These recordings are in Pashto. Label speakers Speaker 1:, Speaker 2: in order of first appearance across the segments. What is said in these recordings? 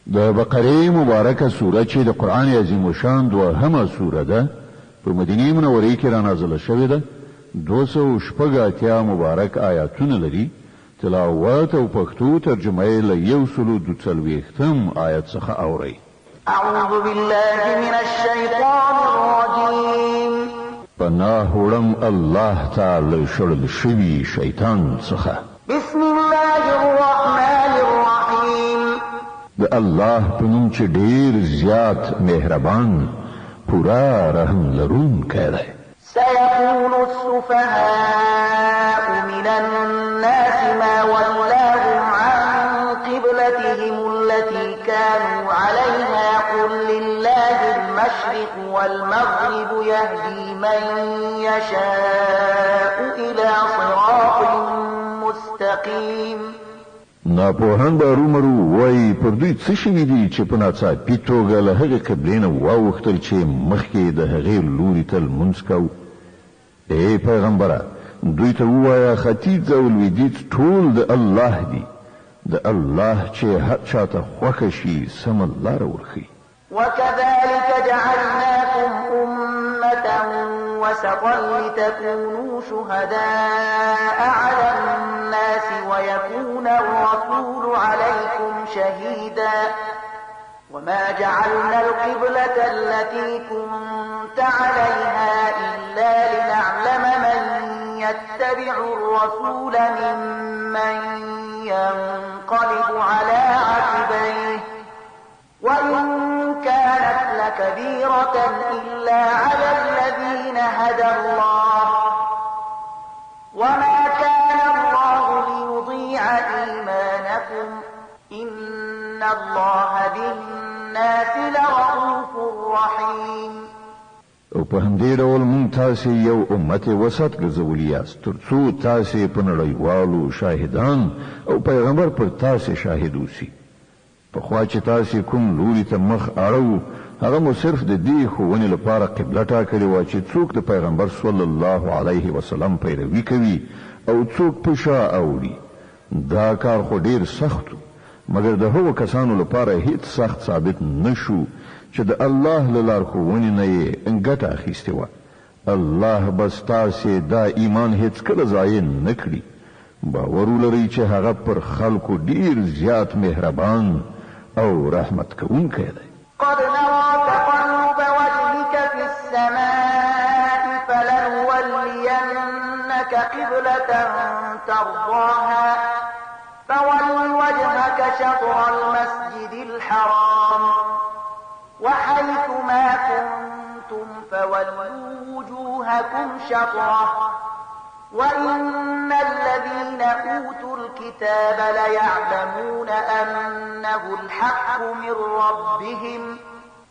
Speaker 1: د بقره مبارکه سوره چې د قرآن عظیم الشان دوهمه سوره ده په مدینه منوره کې را نازله شوې ده 280 مبارک آیاتونه لري تلاوت او پښتو ترجمه یې له 142 آیت څخه اوري
Speaker 2: اعوذ بالله من الشیطان الرجیم
Speaker 1: پناه وړم الله تعالی شړل شوی شیطان څخه
Speaker 2: بسم الله الرحمن الرحیم
Speaker 1: د الله په نوم چې ډیر زیات مهربان پورا رحم لرونکی دی
Speaker 2: سيقول السفهاء من الناس ما ولاهم عن قبلتهم التي كانوا عليها قل لله المشرق والمغرب يهدي من يشاء إلى صراط مستقيم
Speaker 1: ناپوهان به رومرو وای پر دوی څه شوي دي چې په ناڅاپي توګه له هغې قبلې نه واوښتل چې مخکې د هغې لوري ته لمونځ کوو ای پیغمبره دوی ته ووایه ختیځ او لویدیځ ټول د الله دي د الله چې هر چاته خوښه شي سمه لاره ورښي
Speaker 2: وكذلك جعلناكم أمة وسطا لتكونوا شهداء على الناس ويكون الرسول عليكم شهيدا وما جعلنا القبلة التي كنت عليها إلا لنعلم من يتبع الرسول ممن ينقلب على عقبيه وإن كانت لكبيرة إلا على الذين هدى الله وما كان الله ليضيع إيمانكم إن الله بالناس لرؤوف رحيم
Speaker 1: او په همدې ډول مونږ تاسې یو امت وسط ګرځولي یاست تر څو تاسې په نړیوالو شاهدان او پیغمبر پر تاسې شاهد اوسي پخوا چې تاسې کوم لوري ته مخ اړوو هغه مو صرف د دې ښوونې لپاره قبله ټاکلې وه چې څوک د پیغمبر صلی الله علیه وسلم پیروي کوي او څوک په شا اوړي دا کار خو ډیر سخت و مګر د هغو کسانو لپاره هیڅ سخت ثابت نشو چې د الله له لارښوونې نه یې ګټه اخیستې وه الله به ستاسې دا ایمان هیڅکله ضایع نه کړي باور ولرئ چې هغه پر خلکو ډیر زیات مهربان او رحمت کوونکی دی
Speaker 2: قد نرى تقلب وجهك في السماء فلنولينك قبلة ترضاها فول وجهك شطر المسجد الحرام وحيث ما كنتم فولوا وجوهكم شطره وإن الذين أوتوا الكتاب ليعلمون أنه الحق من ربهم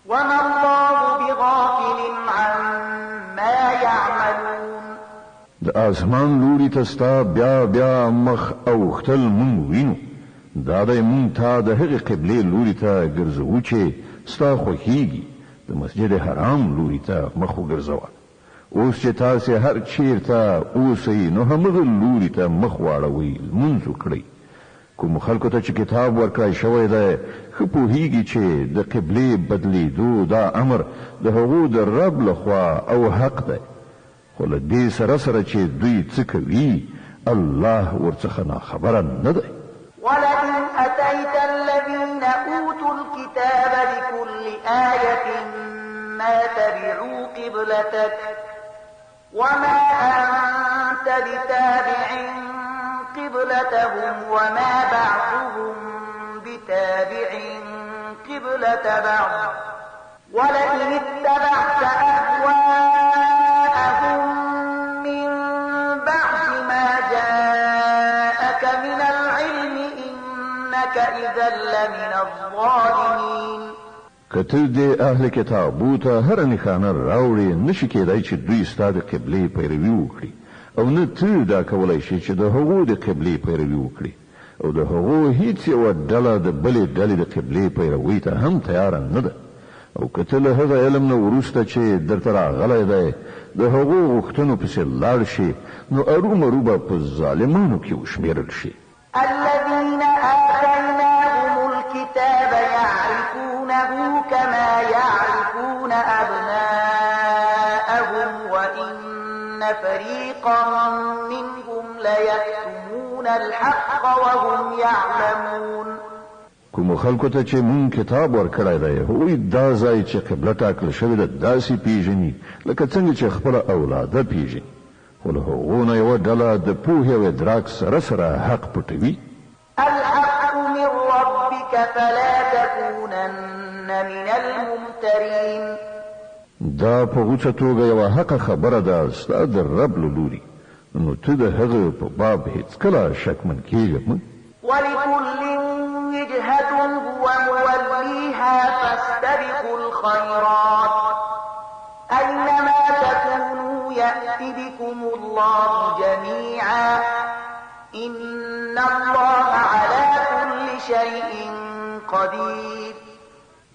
Speaker 2: وما الله بغافل عما يعملون
Speaker 1: د آسمان لوري ته ستا بیا مخ اوښتل مونږ وینو دا دی مونږ ته د هغې قبلې لوري ته ګرځوو چې ستا خوښیږي د مسجد حرام لوري ته مخ وګرځوه اوس چې تاسې هر چیرته اوسئ نو همغه لوري ته مخ واړوئ لمونځ وکړئ کوم خلکو ته چې کتاب ورکړی شوی دی ښه پوهیږي چې د قبلې بدلیدو دا امر د هغو د رب لخوا او حق دی خو له دې سره چې دوی څه کوي الله ورڅخه ناخبره نه دی
Speaker 2: ولئن أتيت الذين أوتوا الكتاب بكل آية ما تبعوا قبلتك وما أنت بتابع قبلتهم وما بعضهم بتابع قبلة بعض ولئن اتبعت أهواءهم من بعد ما جاءك من العلم إنك إذا لمن الظالمين
Speaker 1: کته د اهل کتابو ته هر نښانه راوړي نشي کېدای چې دوی ستا د قبلې پیروي وکړي او نه ته دا کولی شي چې د هغو د قبلې پیروي وکړي او د هغو هیڅ یوه ډله د بلې ډلې د قبلې پیروي ته هم تیاره نه ده او که ته له هغه علم نه وروسته چې درته راغلی دی د هغو غوښتنو پسې لاړ شي نو ارومرو به په ظالمانو کې وشمېرل شي
Speaker 2: الذين آتيناهم الكتاب يعلمون كما يعرفون أبناءهم وإن فريقا منهم ليكتمون الحق وهم يعلمون.
Speaker 1: کوم خلکو ته چې مون کتاب ورکړی دی هغوی دا ځای چې قبله ټاکل شوې ده داسې پیژني لکه څنګه چې خپله اولاده پیژني، خو له هغو نه یوه ډله د پوهې او ادراک سره سره حق پټوي.
Speaker 2: الحق من ربك فلا تكونن من الممترين.
Speaker 1: دا په غوڅه توګه یوه حقه خبره ده ستا د رب له لوري، نو ته د هغه په باب هېڅکله شکمن کېږه مه.
Speaker 2: ولكل وجهة هو موليها فاستبقوا الخيرات أينما تكونوا يأت بكم الله جميعا إن الله على كل شيء قدير.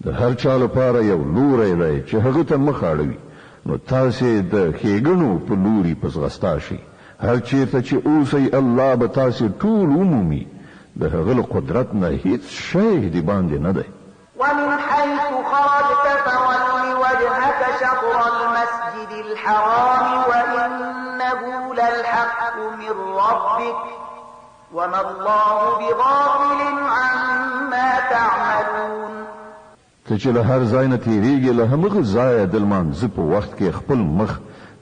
Speaker 1: د هر چا لپاره یو لوری دی چې هغه ته مخ اړوي، نو تاسې د ښېګڼو په لوري په ځغستا شئ. هر چېرته چې اوسئ الله به تاسې ټول ومومي، د هغه له قدرت نه هیڅ شی د باندې نه دی.
Speaker 2: ومن حيث خرجت فول وجهك شطر المسجد الحرام وإنه للحق من ربك وما الله بغافل عما تعملون.
Speaker 1: ته چې له هر ځای نه تېرېږې له همغه ځایه د لمانځه په وخت کې خپل مخ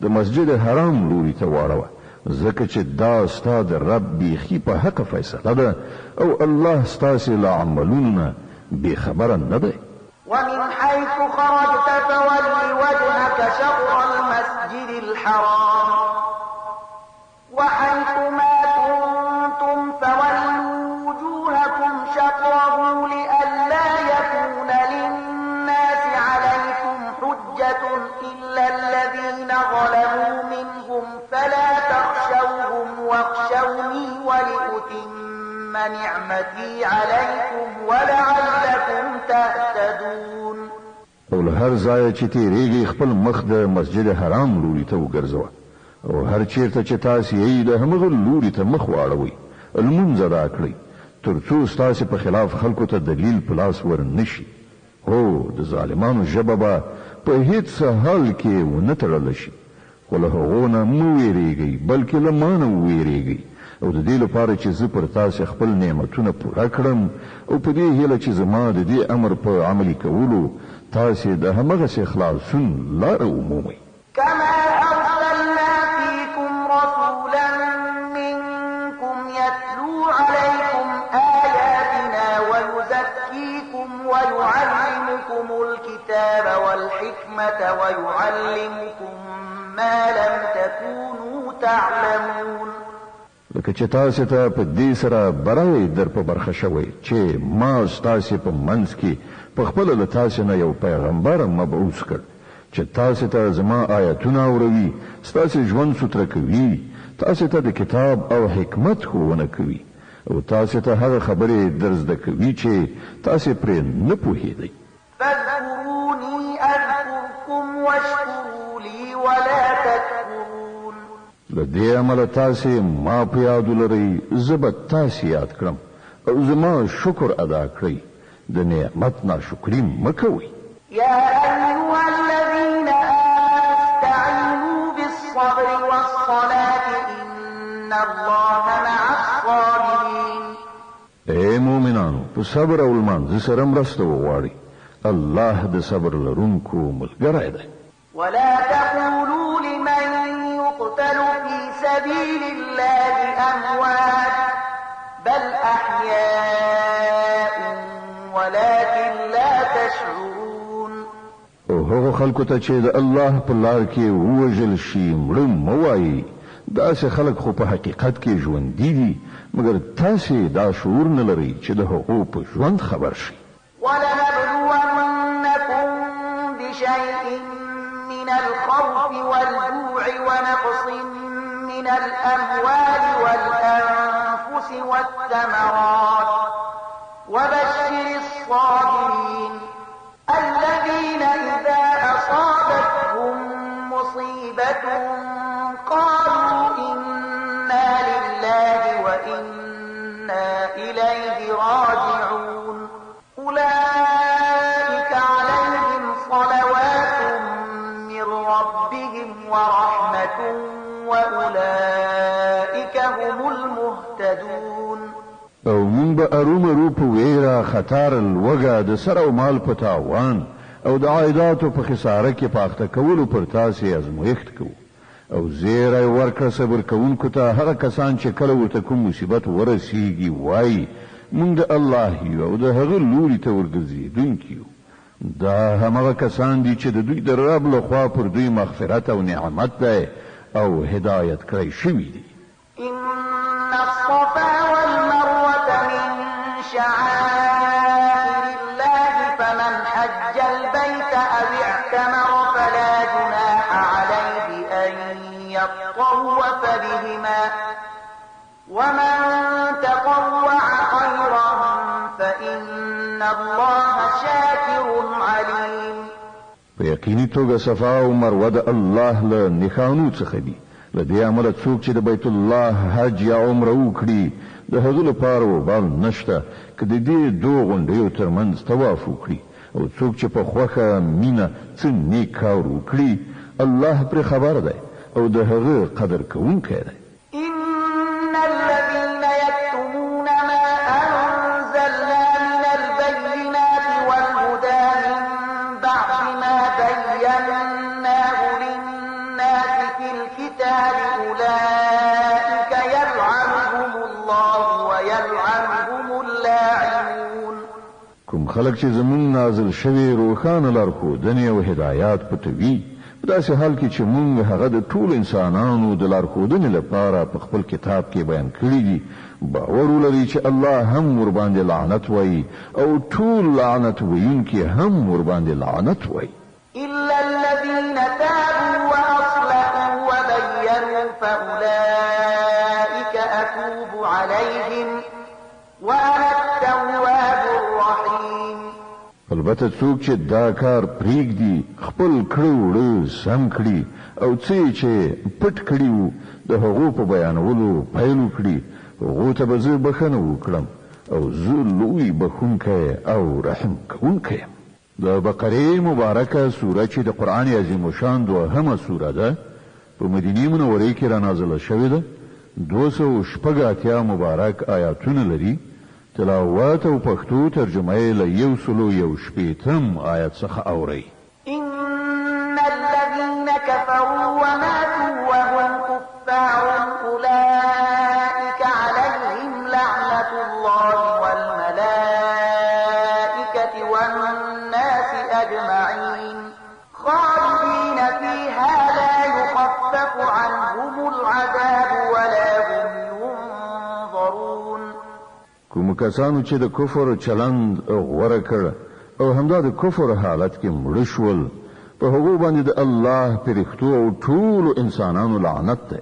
Speaker 1: د مسجد حرام لوري ته واړوه، ځکه چې دا ستا د رب بیخي په حق فیصله ده او الله ستاسې له عملونو نه بېخبره نه دی.
Speaker 2: ومن حيث خرجت فول وجهك شطر المسجد الحرام وحيث ما كنتم فولوا وجوهكم شطره لئلا يكون للناس عليكم حجة إلا الذين ظلموا منهم فلا تخشوهم واخشوني ولأتم نعمتي عليكم ولعلكم تهتدون.
Speaker 1: او له هر ځایه چې تېرېږئ خپل مخ د مسجد حرام لوري ته وګرځوه، او هر چېرته چې تاسې یې د همغه لوري ته مخ واړوئ، لمونځ ادا کړئ، تر څو ستاسې په خلاف خلکو ته دلیل په لاس ور نه شي. هو د ظالمانو ژبه به په هیڅ حال کې ونه تړله شي، خو له هغو نه مه ویرېږئ بلکې له ما نه وویرېږئ، او د دې لپاره چې زه پر تاسې خپل نعمتونه پوره کړم، او په دې هیله چې زما د دې امر په عملي کولو تاسې د همغسې خلاصون لاره ومومئ.
Speaker 2: كما أرسلنا فيكم رسولا منكم يتلو عليكم آياتنا ويزكيكم ويعلمكم الكتاب والحكمة ويعلمكم ما لم تكونوا تعلمون.
Speaker 1: لکه چې تاسې ته په دې سره برای در په برخه شوی چې ما ستاسې په منځ کې په خپله له تاسې نه یو پیغمبر مبعوث کړ چې تاسې ته زما آیتونه اوروي، ستاسې ژوند سوتره کوي، تاسې ته د کتاب او حکمت ښوونه کوي، او تاسې ته هغه خبرې در زده کوي چې تاسې پرې نه پوهېدئ.
Speaker 2: فاذكروني أذكركم واشكروا لي ولا تكفرون.
Speaker 1: له دې عمله تاسې ما په یاد ولرئ، زه به تاسې یاد کړم او زما شکر ادا کړئ، د نعمت ناشکري مه کوئ.
Speaker 2: يا أيها الذين آمنوا استعينوا بالصبر والصلاة إن الله مع الصابرين.
Speaker 1: اے مومنانو په صبر او لمانځه سره مرسته وغواړئ، الله د صبر لرونکو ملګری دی.
Speaker 2: ولا تقولوا لمن يقتل في سبيل الله أموات بل أحياء ولكن لا تشعرون.
Speaker 1: او هغه خلکو ته چې د الله په لار کې ووژل شي مړه مه وایئ، داسې خلک خو په حقیقت کې ژوندي دي، مګر تاسې دا شعور نه لرئ چې د هغو په ژوند خبر شئ.
Speaker 2: ولنبلونكم بشيء من الخوف والجوع ونقص من الأموال والأنفس والثمرات وبشر الصابرين الذين إذا أصابتهم مصيبة قالوا إنا لله وإنا إليه راجعون. أولئك عليهم وأولئك هم المهتدون.
Speaker 1: او مونږ به ارومرو په ویره خطر الوګه د سر او مال په تاوان او د عایداتو په خساره کې پاخته کولو پر تاسې ازمویښت کوو او زیری ورکړه صبر کوونکو ته هغه کسان چې کله ورته کوم مصیبت ورسیږي وایي مونږ د الله یو او د هغه لوري ته ورګرځېدونکي یو. دا همغه کسان دي چې د دوی د رب لخوا پر دوی مغفرت او نعمت دی او هدایت کړی شوي دي.
Speaker 2: إن الصفا والمروة من شعائر الله فمن حج البيت أو اعتمر فلا جناح عليه أن يطوف بهما ومن تطوع خيرا فإن الله شاكر عليم.
Speaker 1: په یقیني توګه صفا او مروه د الله له نښانو څخه دي. له دې امله څوک چې د بیت الله حج یا عمره وکړي د هغه لپاره وبال نشته که د دې دوه غونډیو ترمنځ طواف وکړي او څوک چې په خوښه مینه څه نیک کار وکړي الله پرې خبر دی او د هغه قدر کوونکی دی.
Speaker 2: إن الذين يكتمون ما أنزلنا من البينات والهدى من بعد ما بيناه للناس في الكتاب أولئك يلعنهم الله ويلعنهم اللاعنون.
Speaker 1: کوم خلک چې زمون نازل شوی روښانه لارښودنې او هدایات پټوي په داسې حال کې چې مونږ هغه د ټول انسانانو د لارښودنې لپاره په خپل کتاب کې بیان کړي دي باور ولري چې الله هم ورباندې لعنت وایي او ټول لعنت ویونکي هم ورباندې لعنت وایي.
Speaker 2: إلا الذين تابوا وأصلحوا وبينوا فأولئك أتوب عليهم وأنا التواب الرحيم.
Speaker 1: البته څوک چې دا کار پریږدي خپل کړه وړه سم کړي او څه چې پټ کړي وو د هغو په بیانولو پیل وکړي هغو ته به زه بخښنه وکړم او زه لوی بخښونکی او رحم کوونکی یم. د بقرې مبارکه سوره چې د قرآن عظیم شان دوهمه سوره ده په مدینې منورې کې را نازله شوې ده 280 مبارک آیاتونه لري. تلاوت او پښتو ترجمه یې له 118 آیت څخه اوري.
Speaker 2: إن الذين كفروا وماتوا وهم كفار أولئك عليهم لعنة الله والملائكة والناس أجمعين خالدين فيها لا يخفف عنهم العذاب ولا هم ينظرون.
Speaker 1: کوم کسانو چې د کفر چلند غوره کړ او همدا د کفر حالت کې مړ شول په هغو باندې د الله پرښتو او ټول انسانانو لعنت دی.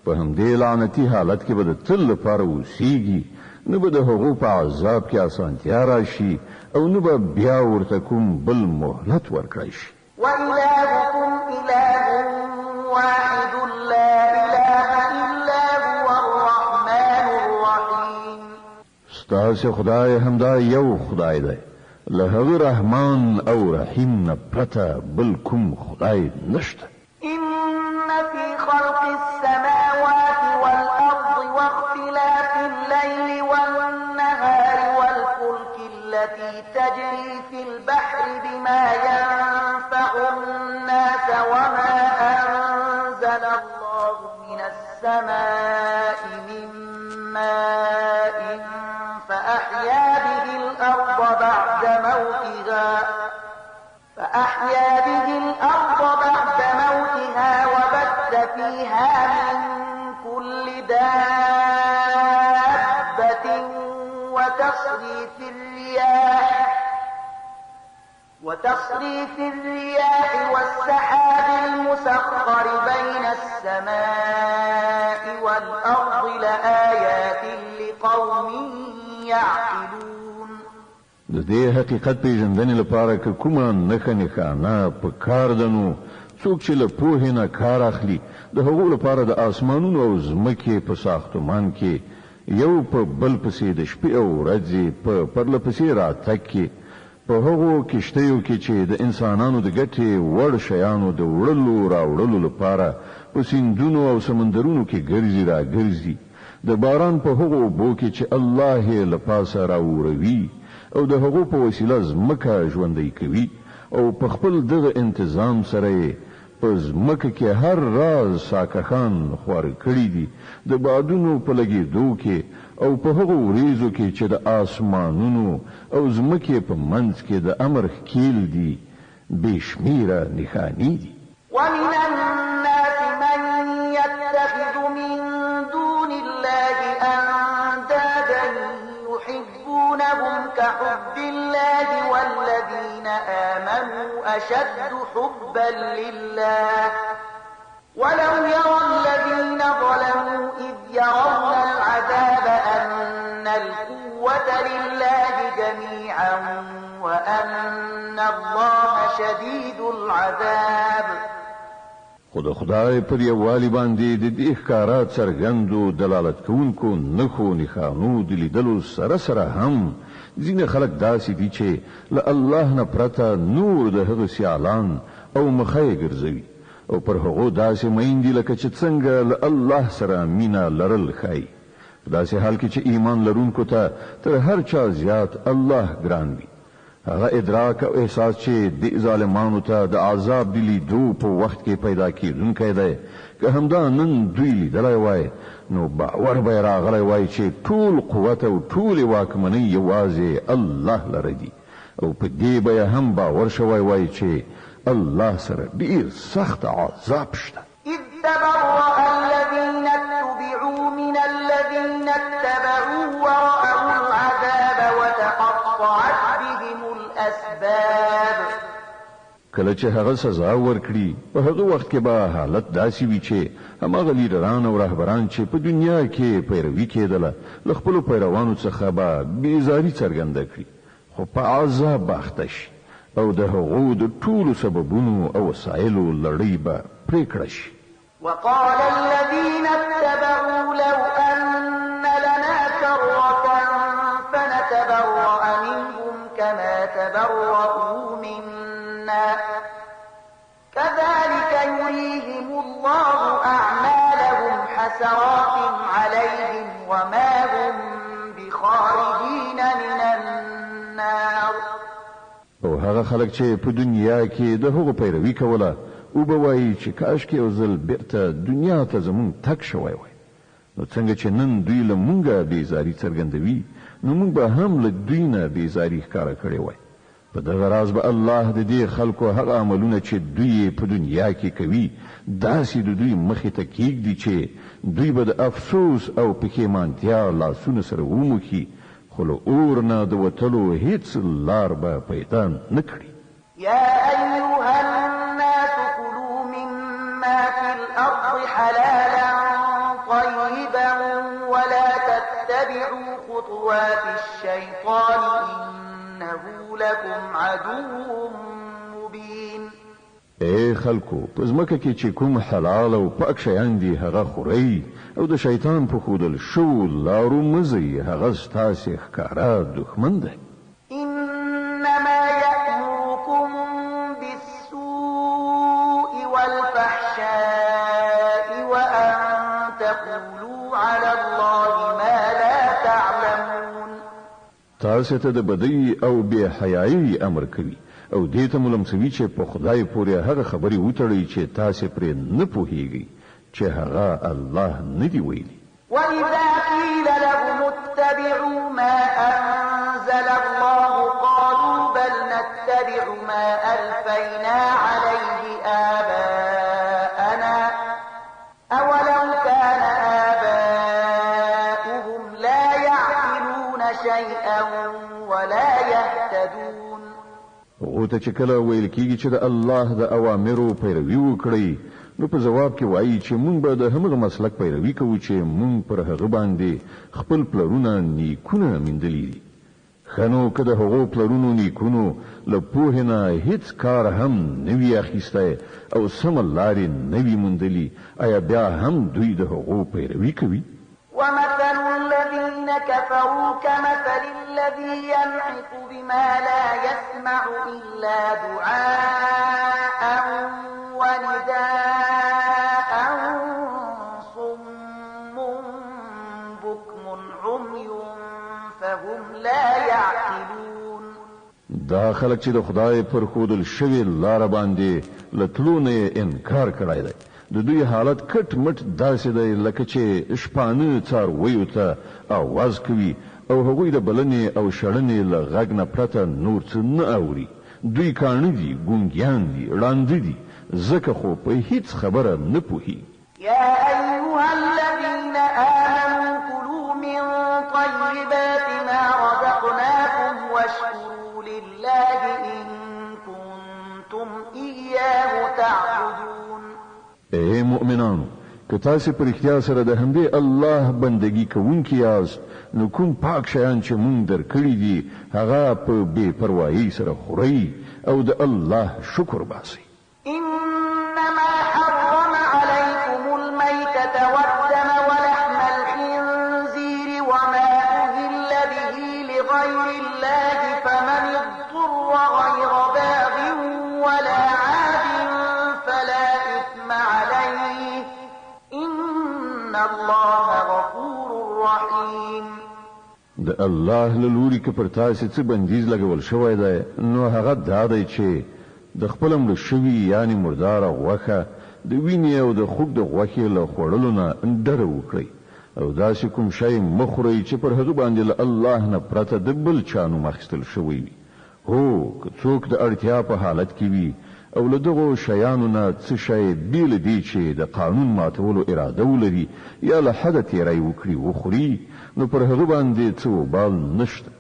Speaker 1: په همدې لعنتي حالت کې به د تل لپاره اوسیږي نه به د هغو په عذاب کې اسانتیا راشي او نه به بیا ورته کوم بل مهلت ورکړی شي.
Speaker 2: وإلهكم إله واحد لا إله إلا هو الرحمن الرحيم.
Speaker 1: ستاسو خدای همدا یو خدای دی له هغه رحمان او رحیم نه پرته بل کوم خدای نشته.
Speaker 2: إن في خلق السماوات والأرض واختلاف الليل والنهار والفلك التي تجري في البحر بما ينفع الناس وما أنزل الله من السماء من ماء فأحيا به الأرض بعد موتها وبث فيها من كل دابة وتصريف الرياح والسحاب المسخر بين السماء والأرض لآيات لقوم يعقلون.
Speaker 1: د دې حقیقت پیژندنې لپاره که کومه نښانه په کار دنو څوک چې له پوهې نه کار اخلي د هغو لپاره د آسمانونو او ځمکې په ساختمان کې یو په بل پسې د شپې او ورځې په پرله پسې راتګ کې په هغو کشتیو کې چې د انسانانو د ګټې وړ شیانو د وړلو راوړلو لپاره په سیندونو او سمندرونو کې ګرځي را ګرځي د باران په هغو اوبو کې چې الله یې له پاسه راوروي او د هغو په وسیله ځمکه ژوندی کوي او په خپل دغه انتظام سره یې په ځمکه کې هر راز ساکخان خوار کړي دي د بادونو په لګېدو کې او په هغو وریځو کې چې د آسمانونو او ځمکې په منځ کې د امر ښکیل دي بې شمیره نښانې دي.
Speaker 2: ومن الناس من يتخذ من دون الله أندادا يحبونهم كحب الله والذين آمنوا أشد حبا لله ولو يرى الذين ظلموا إذ يرون العذاب أن القوة لله جميعا وأن الله شديد العذاب.
Speaker 1: خدای پر یووالي باندې د دې ښکارات څرګندو دلالت کوونکو نښو نښانو د لیدلو سره سره هم ځینې خلک داسې دي چې له الله نه پرته نور د هغه سیالان او مخې ګرځوي او پر هغو داسې میندې لکه چې څنګه له الله سره مینا لرل ښایي. په داسې حال کې چې ایمان لرونکو ته تر هر چا زیات الله ګران وي. هغه ادراک او احساس چې د ظالمانو ته د عذاب د لیدو په وخت کې پیدا کېدونکی دی که همدا نن دوی لیدلی وای نو باور به راغلی وای چې ټول قوت او ټول واکمنۍ یوازې الله لره دي او په دې به هم باور شوی وای چې الله سره ډیر سخت عذاب شته.
Speaker 2: إذ تبرأ الذين اتبعوا من الذين اتبعوا ورأوا العذاب وتقطعت بهم الأسباب.
Speaker 1: کله چې هغه سزا ورکړي په هغه وخت کې به حالت داسې وي چې هماغه لیډران او رهبران چې په دنیا کې پیروي کېدله له خپلو پیروانو څخه به بیزاري څرګنده کړي خو په عذاب به اخته شي او د هغو د ټولو سببونو او وسایلو لړۍ به پرې کړه شي.
Speaker 2: وقال الذين اتبعوا لو أن لنا كرة فنتبرأ منهم كما تبرؤوا منا كذلك يريهم الله أعمالهم حسرات عليهم وما هم بخارجين من النار.
Speaker 1: او هغه خلک چې په دنیا کې د هغو پیروي کوله او به وایي چې کاش کې یو ځل بیرته دنیا ته زمونږ تګ شوی وای نو څنګه چې نن دوی له مونږه بیزاري څرګندوي نو مونږ به هم له دوی نه بیزاري ښکاره کړې وای. په دغه راز به الله د دې خلکو هغه عملونه چې دوی په دنیا کې کوي داسې د دوی مخې ته کېږدي چې دوی به د افسوس او پښیمانتیا لاسونه سره وموښي خو له اور نه د وتلو هیڅ لار به پیدا نه کړي.
Speaker 2: يا أيها الناس كلوا مما في الأرض حلالا طيبا ولا تتبعوا خطوات الشيطان إنه لكم عدو مبين.
Speaker 1: اے خلکو په ځمکه کې چې کوم حلال او پاک شیان دي هغه خورئ او د شیطان په ښودل شو لارو مزي هغه ستاسې ښکاره دښمن دی.
Speaker 2: إنما يأمركم بالسوء والفحشاء وأن تقولوا على الله ما لا تعلمون.
Speaker 1: تاسو ته د بدی او بے حیايي امر کوي او دې ته ملمسوي چې په خدای پورې هغه خبري وتړي چې تاسو پرې نه پوهیږئ چې هغه الله نه دی ویلي.
Speaker 2: وإذا قيل لهم اتبعوا ما أنزل الله قالوا بل نتبع ما ألفينا عليه آباءنا أولو كان آباؤهم لا يعقلون شيئا ولا يهتدون.
Speaker 1: او ته چې کله ویل کېږي چې د الله د اوامرو پیروي وکړئ نو په جواب کې وایي چې مونږ به د همغه مسلک پیروي کوو چې مونږ پر هغه باندې خپل پلرونه نیکونه میندلي دي. ښه نو که د هغو پلرونو نیکونو له پوهې نه هیڅ کار هم نه وي اخیستی او سمه لارې نه وي موندلي آیا بیا هم دوی د هغو پیروي کوي؟
Speaker 2: ومثل الذين كفروا كمثل الذي ينعق بما لا يسمع إلا دعاء ونداء صم بكم عمي فهم لا يعقلون.
Speaker 1: دا خلک چې د خدای پر خودل شوی لار باندې لټلونه انکار کړای دی، د دوی حالت کټ مټ داسې دی لکه چې شپانه څارویو ته आवाज کوي او هغوی د بلنې او شړنې له غږ نه پرته نور څه نه اوري. دوی کاڼه دي، ګونګیان دي، ړانده دي، ځکه خو په هیڅ خبره نه پوهي.
Speaker 2: يا أيها الذين آمنوا كلوا من طيبات ما رزقناكم واشكروا لله إن كنتم إياه تعبدون.
Speaker 1: اے مؤمنانو، که تاسو پر اختیار سره د همدې الله بندگی کوونکي یاست، نو کوم پاک شیان چې مونږ درکړي دي هغه په بے پروايي سره خورئ او د الله شکر باسئ.
Speaker 2: إنما حرم عليكم الميتة والدم ولحم الخنزير وما أهل به لغير الله فمن اضطر غير باغ ولا عاد فلا إثم عليه إن الله غفور رحيم.
Speaker 1: د الله له لوري که پر تاسو څه بندیز لګول شوی دی نو هغه دا دی چې د خپل مړ شوي یعنی مردار غوښه د وینې او د خوږ د غوښې له خوړلو نه ډډه وکړئ او داسې کوم شی مه خورئ چې پر هغه باندې له الله نه پرته د بل چا نوم اخیستل شوی وي. هو که څوک د اړتیا په حالت کې وي او له دغو شیانو نه څه شی بیل دی چې د قانون ماتولو اراده ولري یا له حده تیری وکړي وخوري نو پر هغه باندې څه وبال نشته.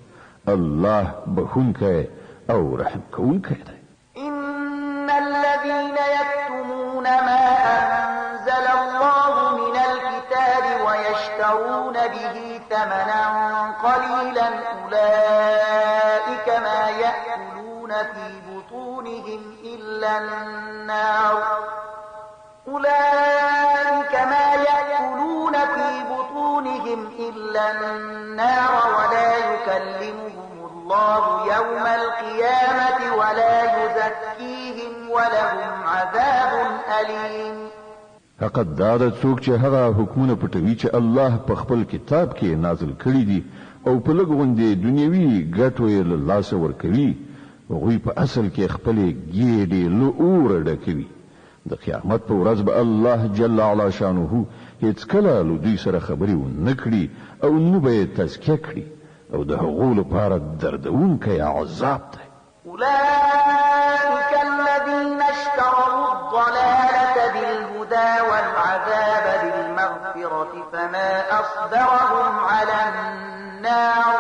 Speaker 1: الله بخونکی او رحم کوونکی دی.
Speaker 2: إن الذين يكتمون ما أنزل الله من الكتاب ويشترون به ثمنا قليلا أولئك ما يأكلون في بطونهم إلا النار ولا يكلمهم الله يوم القيامة ولا يزكيهم ولهم عذاب أليم.
Speaker 1: حقیقت دا د څوک چې هغه حکمونه پټوي چې الله په خپل کتاب کې نازل کړي دي او په لږ غوندې دنیوي ګټو یې له لاسه ورکوي، هغوی په اصل کې خپلې ګېډې له اوره ډکوي. د قیامت په ورځ به الله جل علا شانه هیڅ کله له دوی سره خبرې ونه کړي او نه به یې تزکیه کړي او د هغو لپاره دردونکی عذاب دی.
Speaker 2: أولئك الذين اشتروا الضلالة بالهدى والعذاب بالمغفرة فما أصبرهم على النار.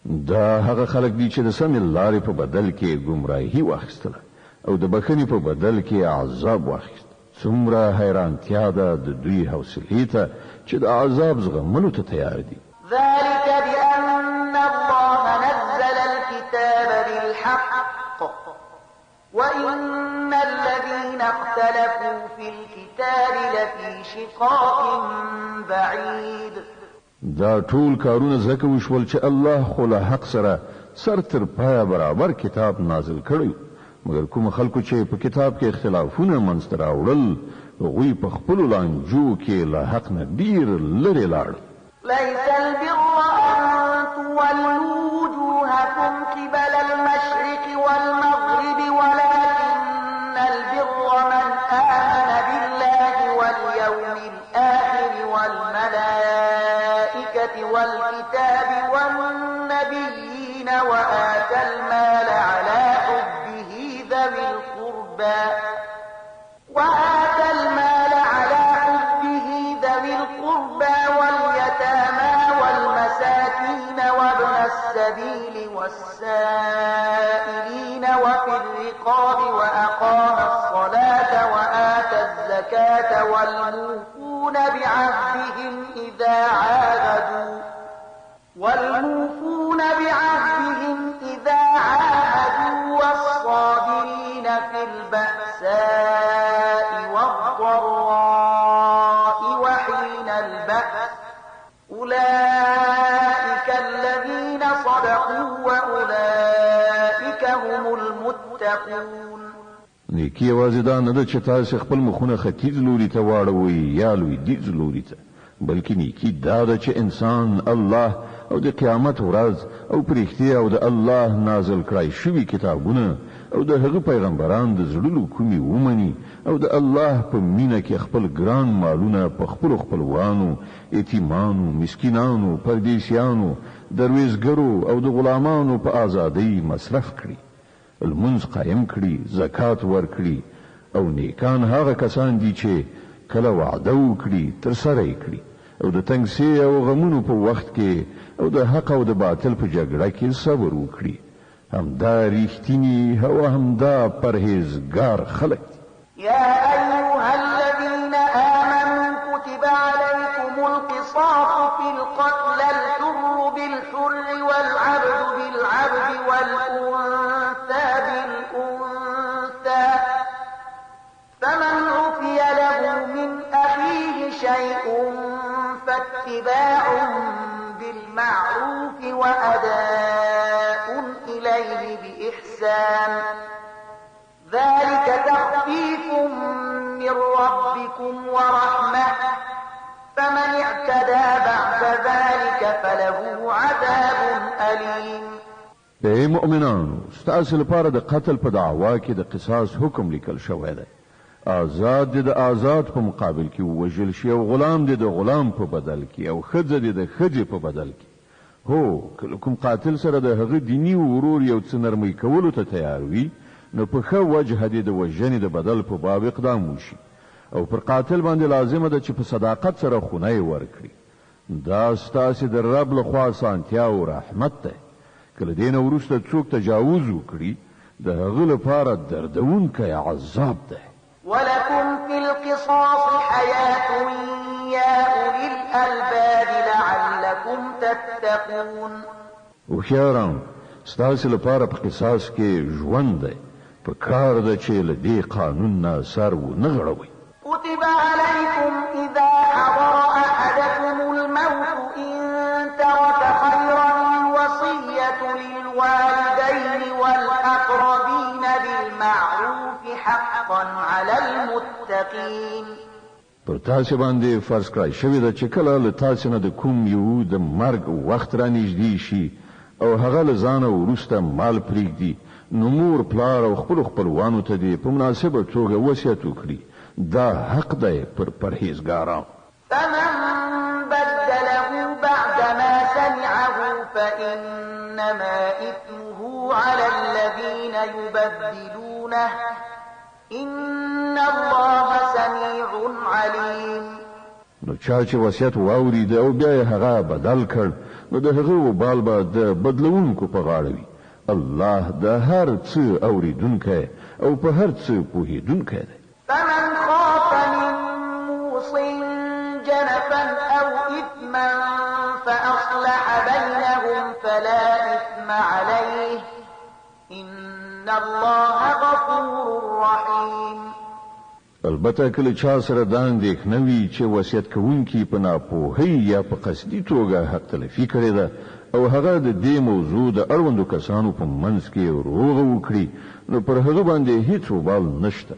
Speaker 1: دا هغه خلک دي چې د سمې لارې په بدل کې ګمراهي واخیستله او د بخښنې په بدل کې عذاب واخیست. څومره حیرانتیا ده د دوی حوصلې ته چې د عذاب زغملو ته تیار دي.
Speaker 2: ذلك بأن الله نزل الكتاب بالحق وإن الذين اختلفوا في الكتاب لفي شقاق بعيد.
Speaker 1: دا ټول کارونه ځکه وشول چې الله خو له حق سره سر تر پایه برابر کتاب نازل کړی، مګر کوم خلکو چې په کتاب کې اختلافونه منځته راوړل هغوی په خپلو لانجو کې له حق نه ډیر لرې لاړل.
Speaker 2: ليس البر أن تولوا وجوهكم قبل المشرق والمغرب ولكن البر من آمن بالله واليوم الآخر والملائكة والكتاب والنبيين وآتى المال على حبه ذوي القربى واليتامى والمساكين وابن السبيل والسائلين وفي الرقاب وأقام الصلاة وآتى الزكاة والموفون بعهدهم إذا عاهدوا والصابرين في البأساء والضراء وحين البأس أولئك هم المتقون.
Speaker 1: نیکی یوازې دا نه ده چې تاسو خپل مخونه ختیځ لوري ته واړوئ یا لویدیځ لوري ته، بلکې نیکی دا ده چې انسان الله او د قیامت ورځ او پرختیا او د الله نازل کړای شوي کتابونه او د هغه پیغمبران د زړونو کومي ومني او د الله په مینه کې خپل ګران مالونه په خپل خپلوانو، یتیمانو، مسکینانو، پردیسیانو، درویزګرو او د غلامانو په ازادۍ مصرف کړي، المنځ قائم کړي، زکات ورکړي، او نیکان هغه کسان دي چې کله وعده وکړي ترسره یې کړي، او د تنګسي او غمونو په وخت کې او د حق او د باطل په جګړه کې صبر وکړي. همدا ریښتینی او همدا پرهیزګار خلک دي.
Speaker 2: يا أيها الذين آمنوا كتب عليكم القصاص في القتلى، الحر بالحر والعبد بالعبد والأنثى بالأنثى، فمن عفي له من أخيه شيء فاتباع بالمعروف وأداء إليه بإحسان، ذلك تخفيف من ربكم ورحمة، فمن اعتدى بعد ذلك فله عذاب أليم.
Speaker 1: اے مؤمنانو، ستاسو لپاره د قتل په دعوا کې د قصاص حکم لیکل شوی دی. آزاد د آزاد په مقابل کې وژل شي او غلام د غلام په بدل کې او ښځه د ښځې په بدل کې. هو کله کوم قاتل سره د هغه دینی ورور یو څه نرمۍ کولو ته تیار وي، نو په ښه وجه د وژنې د بدل په باب اقدام وشي، او پر قاتل باندې لازمه ده چې په صداقت سره خونه یې ورکړي. دا ستاسې د رب لخوا سانتیا او رحمت دی. کله دې نه وروسته څوک تجاوز وکړي، د هغه لپاره دردونکی عذاب دی.
Speaker 2: ولكم في القصاص حياة يا أولي الألباب لعلكم تتقون.
Speaker 1: وخياران ستاسو لپاره په قصاص کې ژوند دی، په کار ده چې له دې قانون نه سر ونه غړوئ.
Speaker 2: كتب عليكم إذا حضر أحدكم الموت إن ترك خيرا الوصية للوالدين والأقربين بالمعروف حقا على المتقين.
Speaker 1: پر تاسو باندې فرض کړای شوی ده چې کله له تاسو نه د کوم یو د مرګ وخت را نږدې شي او هغه له ځانه وروسته مال پرېږدي، نو مور پلار او خپل خپلوانو ته دې په مناسبه توګه وصیت وکړي. دا حق دی پر پرهیزګارانو.
Speaker 2: فمن بدله بعدما سمعه فإنما إثمه على الذين يبدلونه إن الله سميع عليم.
Speaker 1: نو چا چې وصیت واورید او بیا یې هغه بدل کړ، نو د هغه وبال به د بدلونکو په غاړه وي. الله د هر څه اوریدونکی او په هر څه پوهیدونکی دی.
Speaker 2: فمن خاف من موص جنفا أو إثما فأصلح بينهم فلا إثم عليه إن الله غفور رحيم.
Speaker 1: البته کله چا سره دا اندېښنه وي چې وصیت کوونکی په ناپوهۍ یا په قصدي توګه حق تلفي کړې ده او هغه د دې موضوع د اړوندو کسانو په منځ کې روغه وکړي، نو پر هغه باندې هیڅ وبال نشته.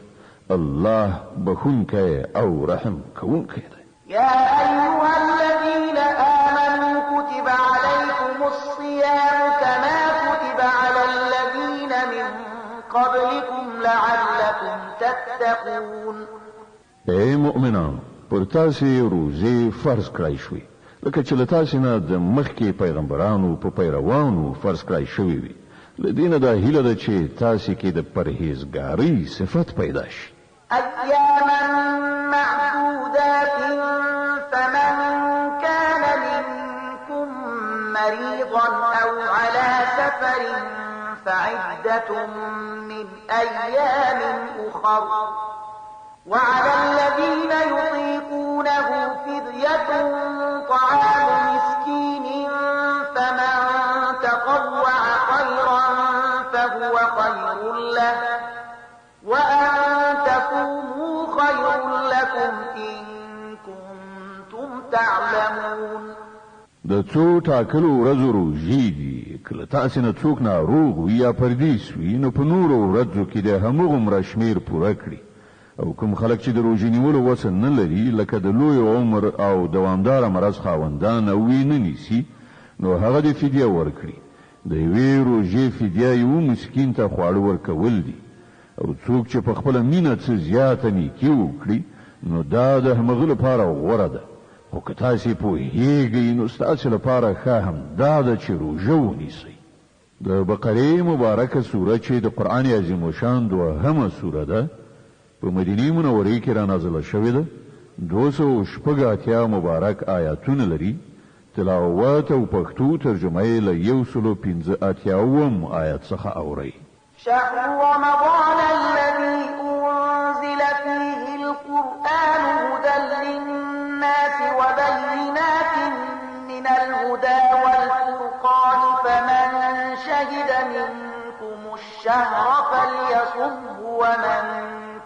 Speaker 1: الله بخونکی او رحم کوونکی دی.
Speaker 2: يا أيها الذين آمنوا كتب عليكم الصيام كما كتب على الذين من قبلكم لعلكم تتقون.
Speaker 1: اے مؤمنان، پر تاسو روزه فرض کړای شوې لکه چې له تاسو نه د مخکې پیغمبرانو په پیروانو فرض کړای شوې وي. له دې نه دا هیله ده چې تاسو کې د پرهیزګارۍ صفت پیدا شي.
Speaker 2: أياما معدودات فمن كان منكم مريضا أو على سفر فعدة من أيام أخر، وعلى الذين يطيقونه فدية طعام مسكين فمن تطوع خيرا فهو خير له، وأن تصوموا خير لكم إن كنتم تعلمون.
Speaker 1: د څو ټاکلو ورځو روژې دي کله تاسې نه څوک ناروغ وي یا پردیس وي نو په نورو ورځو کې د همغومره شمېر پوره کړي او کوم خلک چې د روژې نیولو وس نه لري لکه د لوی عمر او دوامداره مرض خاوندان او یې نه نیسي نو هغه د فدیه ورکړي د یوې روژې فدیه یو مسکین ته خواړه ورکول دي او څوک چې په خپله مینه څه زیاته نیکي وکړي نو دا د همغه لپاره غوره ده خو که تاسې پوهیږئ نو ستاسې لپاره ښه همدا ده چې روژه ونیسئ د بقرې مبارکه سوره چې د قرآن عظیم الشان دوهمه سوره ده په مدینې منورې کې را نازله شوې ده 286 مبارک آیاتونه لري تلاوت او پښتو ترجمه یې له 115 آیات څخه اورئ
Speaker 2: شهر رمضان الذي أنزل فيه القرآن هدى للناس وبينات من الهدى والفرقان فمن شهد منكم الشهر فليصمه ومن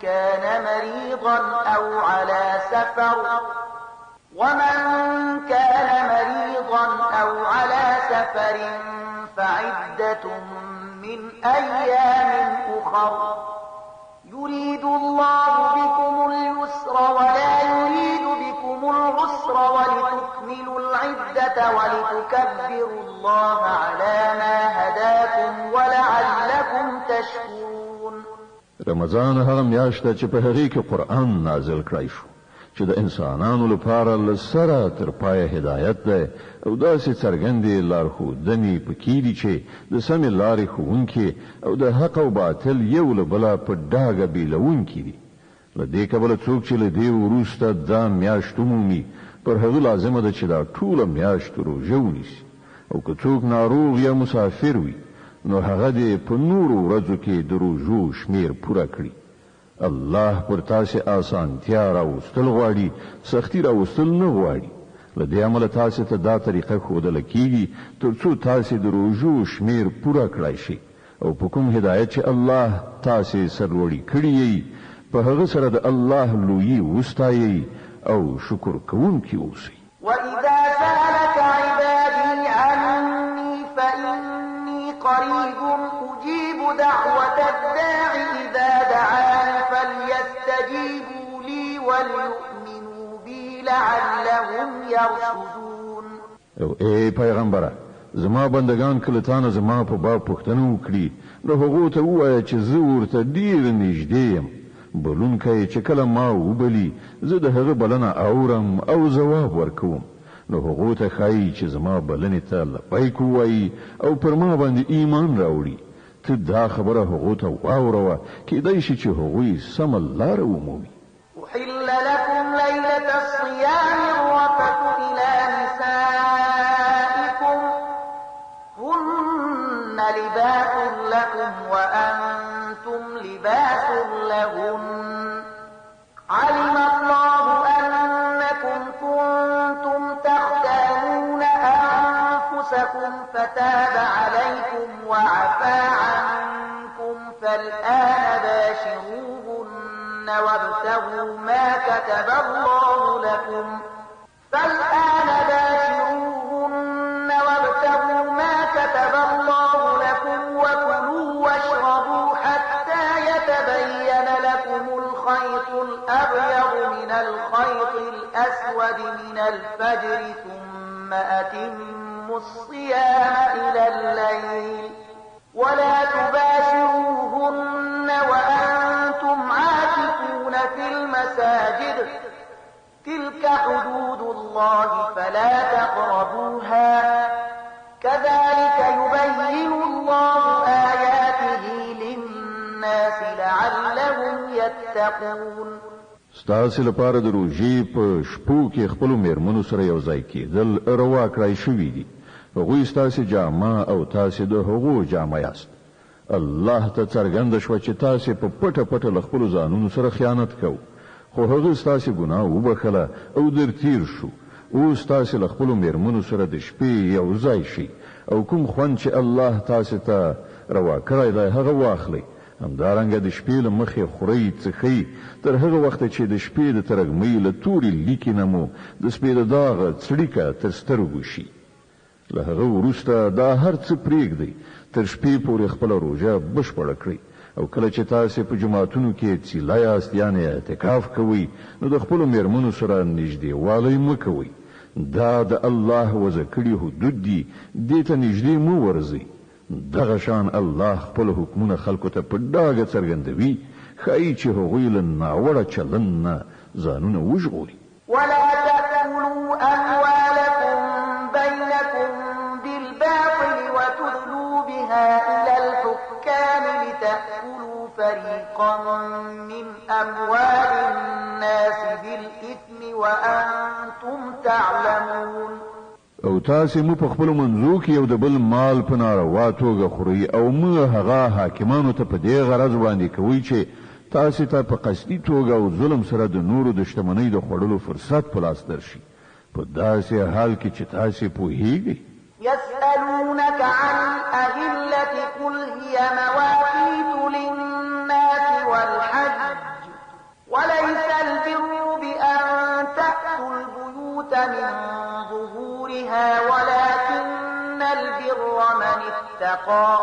Speaker 2: كان مريضا أو على سفر فعدة من أيام أخر يريد الله بكم اليسر ولا يريد بكم العسر ولتكملوا العدة ولتكبروا الله على ما هداكم ولعلكم تشكرون
Speaker 1: رمضان هغه میاشت چې په هغې کې قرآن نازل کړی شو چې د انسانانو لپاره له سره تر پایه هدایت ده او داسې څرګندې لارښودنې پکې دي چې د سمې لارې ښوونکي او د حق او باطل یو له بله په ډاګه بېلوونکي دي له دې کبله څوک چې له دې وروسته دا میاشت ومومي پر هغه لازمه ده چې دا ټوله میاشت روژه ونیسي او که څوک ناروغ یا مسافر وي نو هغه دې په نورو ورځو کې د روژو شمېر پوره کړي الله پر تاسې آسانتیا راوستل غواړي سختی راوستل نه غواړي له دې امله تاسې ته دا طریقه ښودله کېږي تر څو تاسې د روژو شمېر پوره کړای شي او په کوم هدایت چې الله تاسې سرلوړي کړي یې په هغه سره د الله لویي وستایئ او شکر کوونکي اوسئ
Speaker 2: وإذا سألك عبادي عني فإني قريب أجيب دعوة الداع إذا دعاني فليستجيبوا لي وليؤمنوا بي لعلهم يرشدون
Speaker 1: او ای پیغمبره زما بندگان کله تانه زما په باب پوښتنه وکړي نو هغو ته ووایه چې زه ورته ډېر نږدې یم بلونکی چې کله ما وبلي زه د هغه بلنه اورم او ځواب ورکوم نو هغو ته ښایي چې زما بلنې ته لبیک ووایي او پر ما باندې ایمان راوړي ته دا خبره هغو ته واوروه کیدای شي چې هغوی سمه لاره ومومي
Speaker 2: أحل لكم ليلة الصيام الرفث إلى نسائكم هن لباس لكم وأنتم لباس لهن علم الله أنكم كنتم تختانون أنفسكم فتاب عليكم وعفى عنكم فالآن باشروهن وابتغوا ما كتب الله لكم وكلوا واشربوا حتى يتبين لكم الخيط الأبيض من الخيط الأسود من الفجر ثم أتموا الصيام إلى الليل ولا تباشروهن وأنتم عاكفون في المساجد تلك حدود الله فلا تقربوها كذلك يبين الله آياته للناس لعلهم يتقون
Speaker 1: ستاسې لپاره د روژې په شپو کې خپلو مېرمنو سره یو ځای کېدل روا کړای شوي دي هغوی ستاسې جامه او تاسې د هغو جامه یاست الله ته څرګنده شوه چې تاسې په پټه پټه له خپلو ځانونو سره خیانت کوو خو هغه ستاسې ګناه وبخله او در تیر شو اوس تاسې له خپلو مېرمنو سره د شپې یو ځای شي او کوم خوند چې الله تاسې ته روا کړی دی هغه واخلئ همدارنګه د شپې له مخې خورئ څښئ تر هغه وخته چې د شپې د ترږمۍ له تورې لیکې نه مو د سپېده داغه څړیکه تر سترګو شي له هغه وروسته دا هر څه پرېږدئ تر شپې پورې خپله روژه بشپړه کړئ او کله چې تاسې په جماعتونو کې څیله یاست یعنې اعتکاف کوئ نو د خپلو میرمنو سره نږدېوالی مه کوئ دا د الله وضع کړي حدود دي دې ته نږدې مه ورځئ دغه شان الله خپل حکمونه خلکو ته په ډاګه څرګندوي ښایي چې هغوی له ناوړه چلند نه ځانونه وژغوري
Speaker 2: ولا تأكلوا أموالكم بينكم بالباطل وتدلوا بها إلى الحكام لتأكلوا فريقا من أموال الناس بالإثم وأنتم تعلمون
Speaker 1: او تاسې مو په خپلو منځو کې یو د بل مال په ناروا توګه خورئ او مه هغه حاکمانو ته په دې غرض باندې کوئ چې تاسې ته په قصدي توګه او ظلم سره د نورو د شتمنۍ د خوړلو فرصت په لاس درشي په داسې حال کې چې تاسې پوهیږئ
Speaker 2: يسألونك عن الأهلة قل هي مواقيت للناس والحج وليس البر بأن تأتوا البيوت من ظهورها ولكن البر من اتقى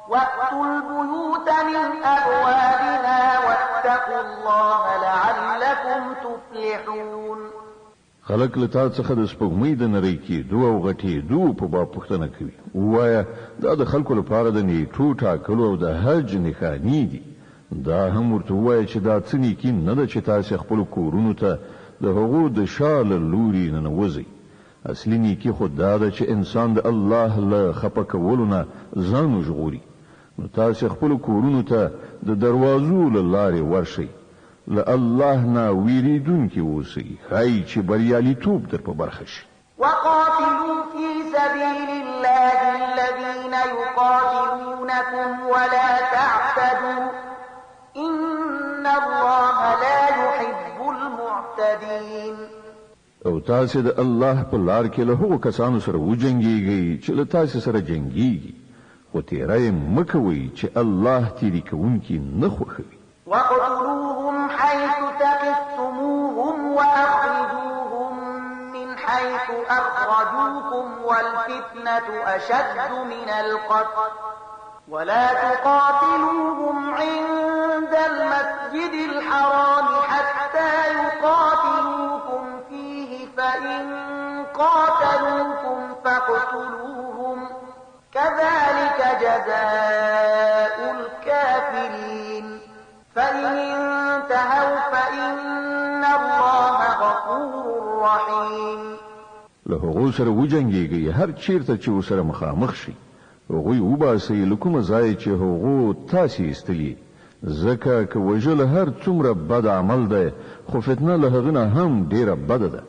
Speaker 2: وأتوا البيوت من أبوابها واتقوا الله لعلكم تفلحون
Speaker 1: خلق له تا څخه د سپوږمۍ د نری کېدو او غټېدو په باب پوښتنه کوي ووایه دا د خلکو لپاره د نیټو ټاکلو او د حج نښانې دي دا هم ورته ووایه چې دا څه نیکي نه ده چې تاسې خپلو کورونو ته د هغو د شا له لوري ننوځئ اصلي نیکي خو دا ده چې انسان د الله له خفه کولو نه ځان وژغوري نو تاسې خپلو کورونو ته د دروازو له لارې ورشئ له الله نه ویریدونکي اوسئ ښایي چې بریالیتوب در په برخه شي
Speaker 2: وقاتلوا في سبيل الله الذين يقاتلونكم ولا تعتدوا إن الله لا يحب المعتدين
Speaker 1: او تاسې د الله په لار کې له هغو کسانو سره وجنګېږئ چې له تاسې سره جنګېږي خو تیری مه کوئ چې الله تیری کوونکي نه خوښوي
Speaker 2: وَاقْتُلُوهُمْ حَيْثُ ثَقِفْتُمُوهُمْ وَأَخْرِجُوهُم مِّنْ حَيْثُ أَخْرَجُوكُمْ وَالْفِتْنَةُ أَشَدُّ مِنَ الْقَتْلِ وَلَا تُقَاتِلُوهُمْ عِندَ الْمَسْجِدِ الْحَرَامِ حَتَّى يُقَاتِلُوكُمْ فِيهِ فَإِن قَاتَلُوكُمْ فَاقْتُلُوهُمْ كَذَلِكَ جَزَاءُ الْكَافِرِينَ فَإِنِ انتهوا فَإِنَّ اللَّهَ غَفُورٌ رَّحِيمٌ
Speaker 1: له هغو سره وجنګېږئ هر چیرته چې ورسره مخامخ شي هغوی وباسئ له کومه ځایه چې هغو تاسې ایستلي ځکه که وژل هر څومره بد عمل دی خو فتنه له هغه نه هم ډېره بده ده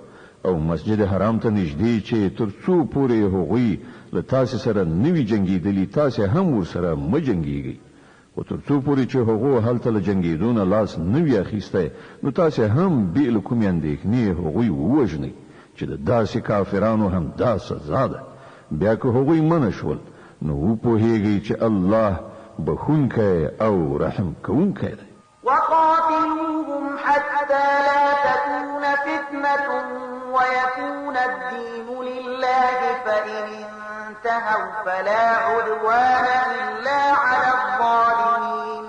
Speaker 1: او مسجد حرام ته نږدې چې تر څو پورې هغوی له تاسې سره نه وي جنګېدلي تاسې هم ورسره مه جنګېږئ خو تر څو پورې چې هغو هلته له جنګېدو نه لاس نه وي اخیستی نو تاسې هم بې له کومې اندېښنې هغوی ووژنئ چې د داسې کافرانو هم دا سزا ده بیا که هغوی منع شول نو وپوهیږئ چې الله بخونکی او رحم کوونکی دی
Speaker 2: وقاتلوهم حتى لا تكون فتنة ويكون الدين لله فإن انتهوا فلا عدوان إلا على الظالمين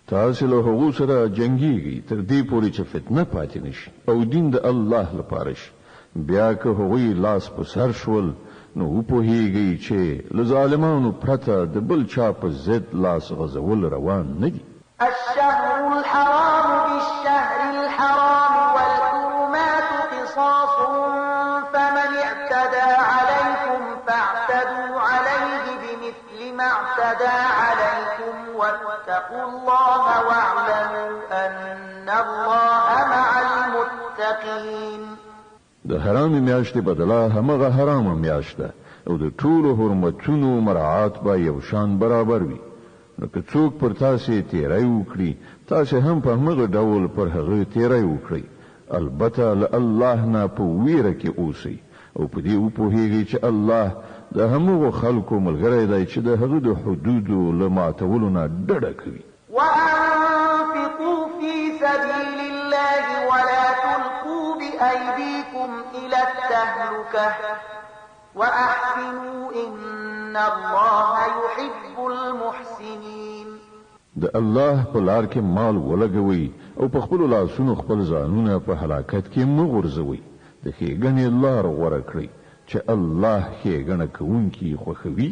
Speaker 1: تاسې له هغو سره جنګېږئ تر دې پورې چې فتنه پاتې نشي او دین د الله لپاره شي بیا که هغوی لاس په سر شول نو وپوهیږئ چې له ظالمانو پرته د بل چا په ضد لاس غځول روان نه دي
Speaker 2: الشهر الحرام بالشهر الحرام والحرمات قصاص فمن اعتدى عليكم فاعتدوا عليه بمثل ما اعتدى عليكم واتقوا الله واعلموا أن الله مع المتقين
Speaker 1: د حرام میاشتې بدله همغه حرامه میاشت ده او د ټولو حرمتونو مراعات به یو شان برابر وي نو که څوک پر تاسې تیری وکړي تاسې هم په همغه ډول پر هغه تیری وکړئ البته له الله نه په ویره کې اوسئ او په دې وپوهیږئ چې الله د همغو خلکو ملګری دی چې د هغه د حدودو له ماتولو نه ډډه کوي
Speaker 2: وأنفقوا في سبيل الله ولا تلقوا بأيديكم إلى التهلكة وأحسنوا إن الله يحب المحسنين.
Speaker 1: د الله په لار کې مال ولګوي او په خپل لاسونو خپل ځانونه په هلاکت کې مه غورځوي. د ښېګڼې لار غوره کړئ چې الله ښېګڼه کوونکي خوښوي.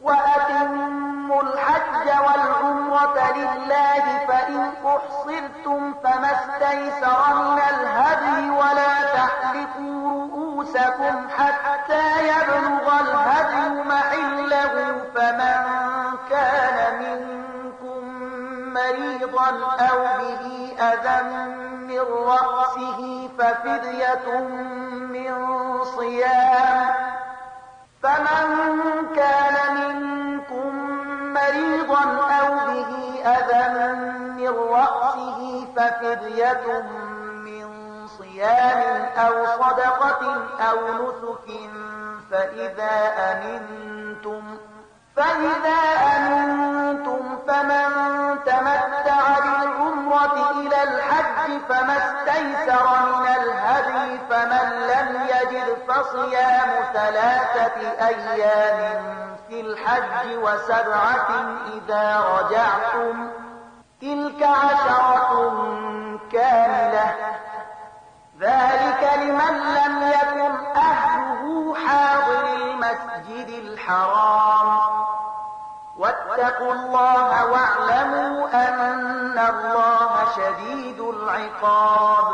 Speaker 2: وأتموا الحج والعمرة لله فإن أحصرتم فما استيسر من الهدي ولا تحلقوا رؤوسكم حتى يبلغ الهدي محله فمن كان منكم مريضا أو به أذى من رأسه ففدية من صيام فمن كان منكم مريضا أو به أذى من رأسه ففدية من صيام أو صدقة أو نسك فإذا أمنتم فمن تمتع بالعمرة إلى الحج فما استيسر من الهدي فمن لم يجد فصيام 3 أيام في الحج و7 إذا رجعتم تلك 10 كاملة ذلك لمن لم يكن أهله حاضر المسجد الحرام واتقوا الله واعلموا أن الله شديد العقاب.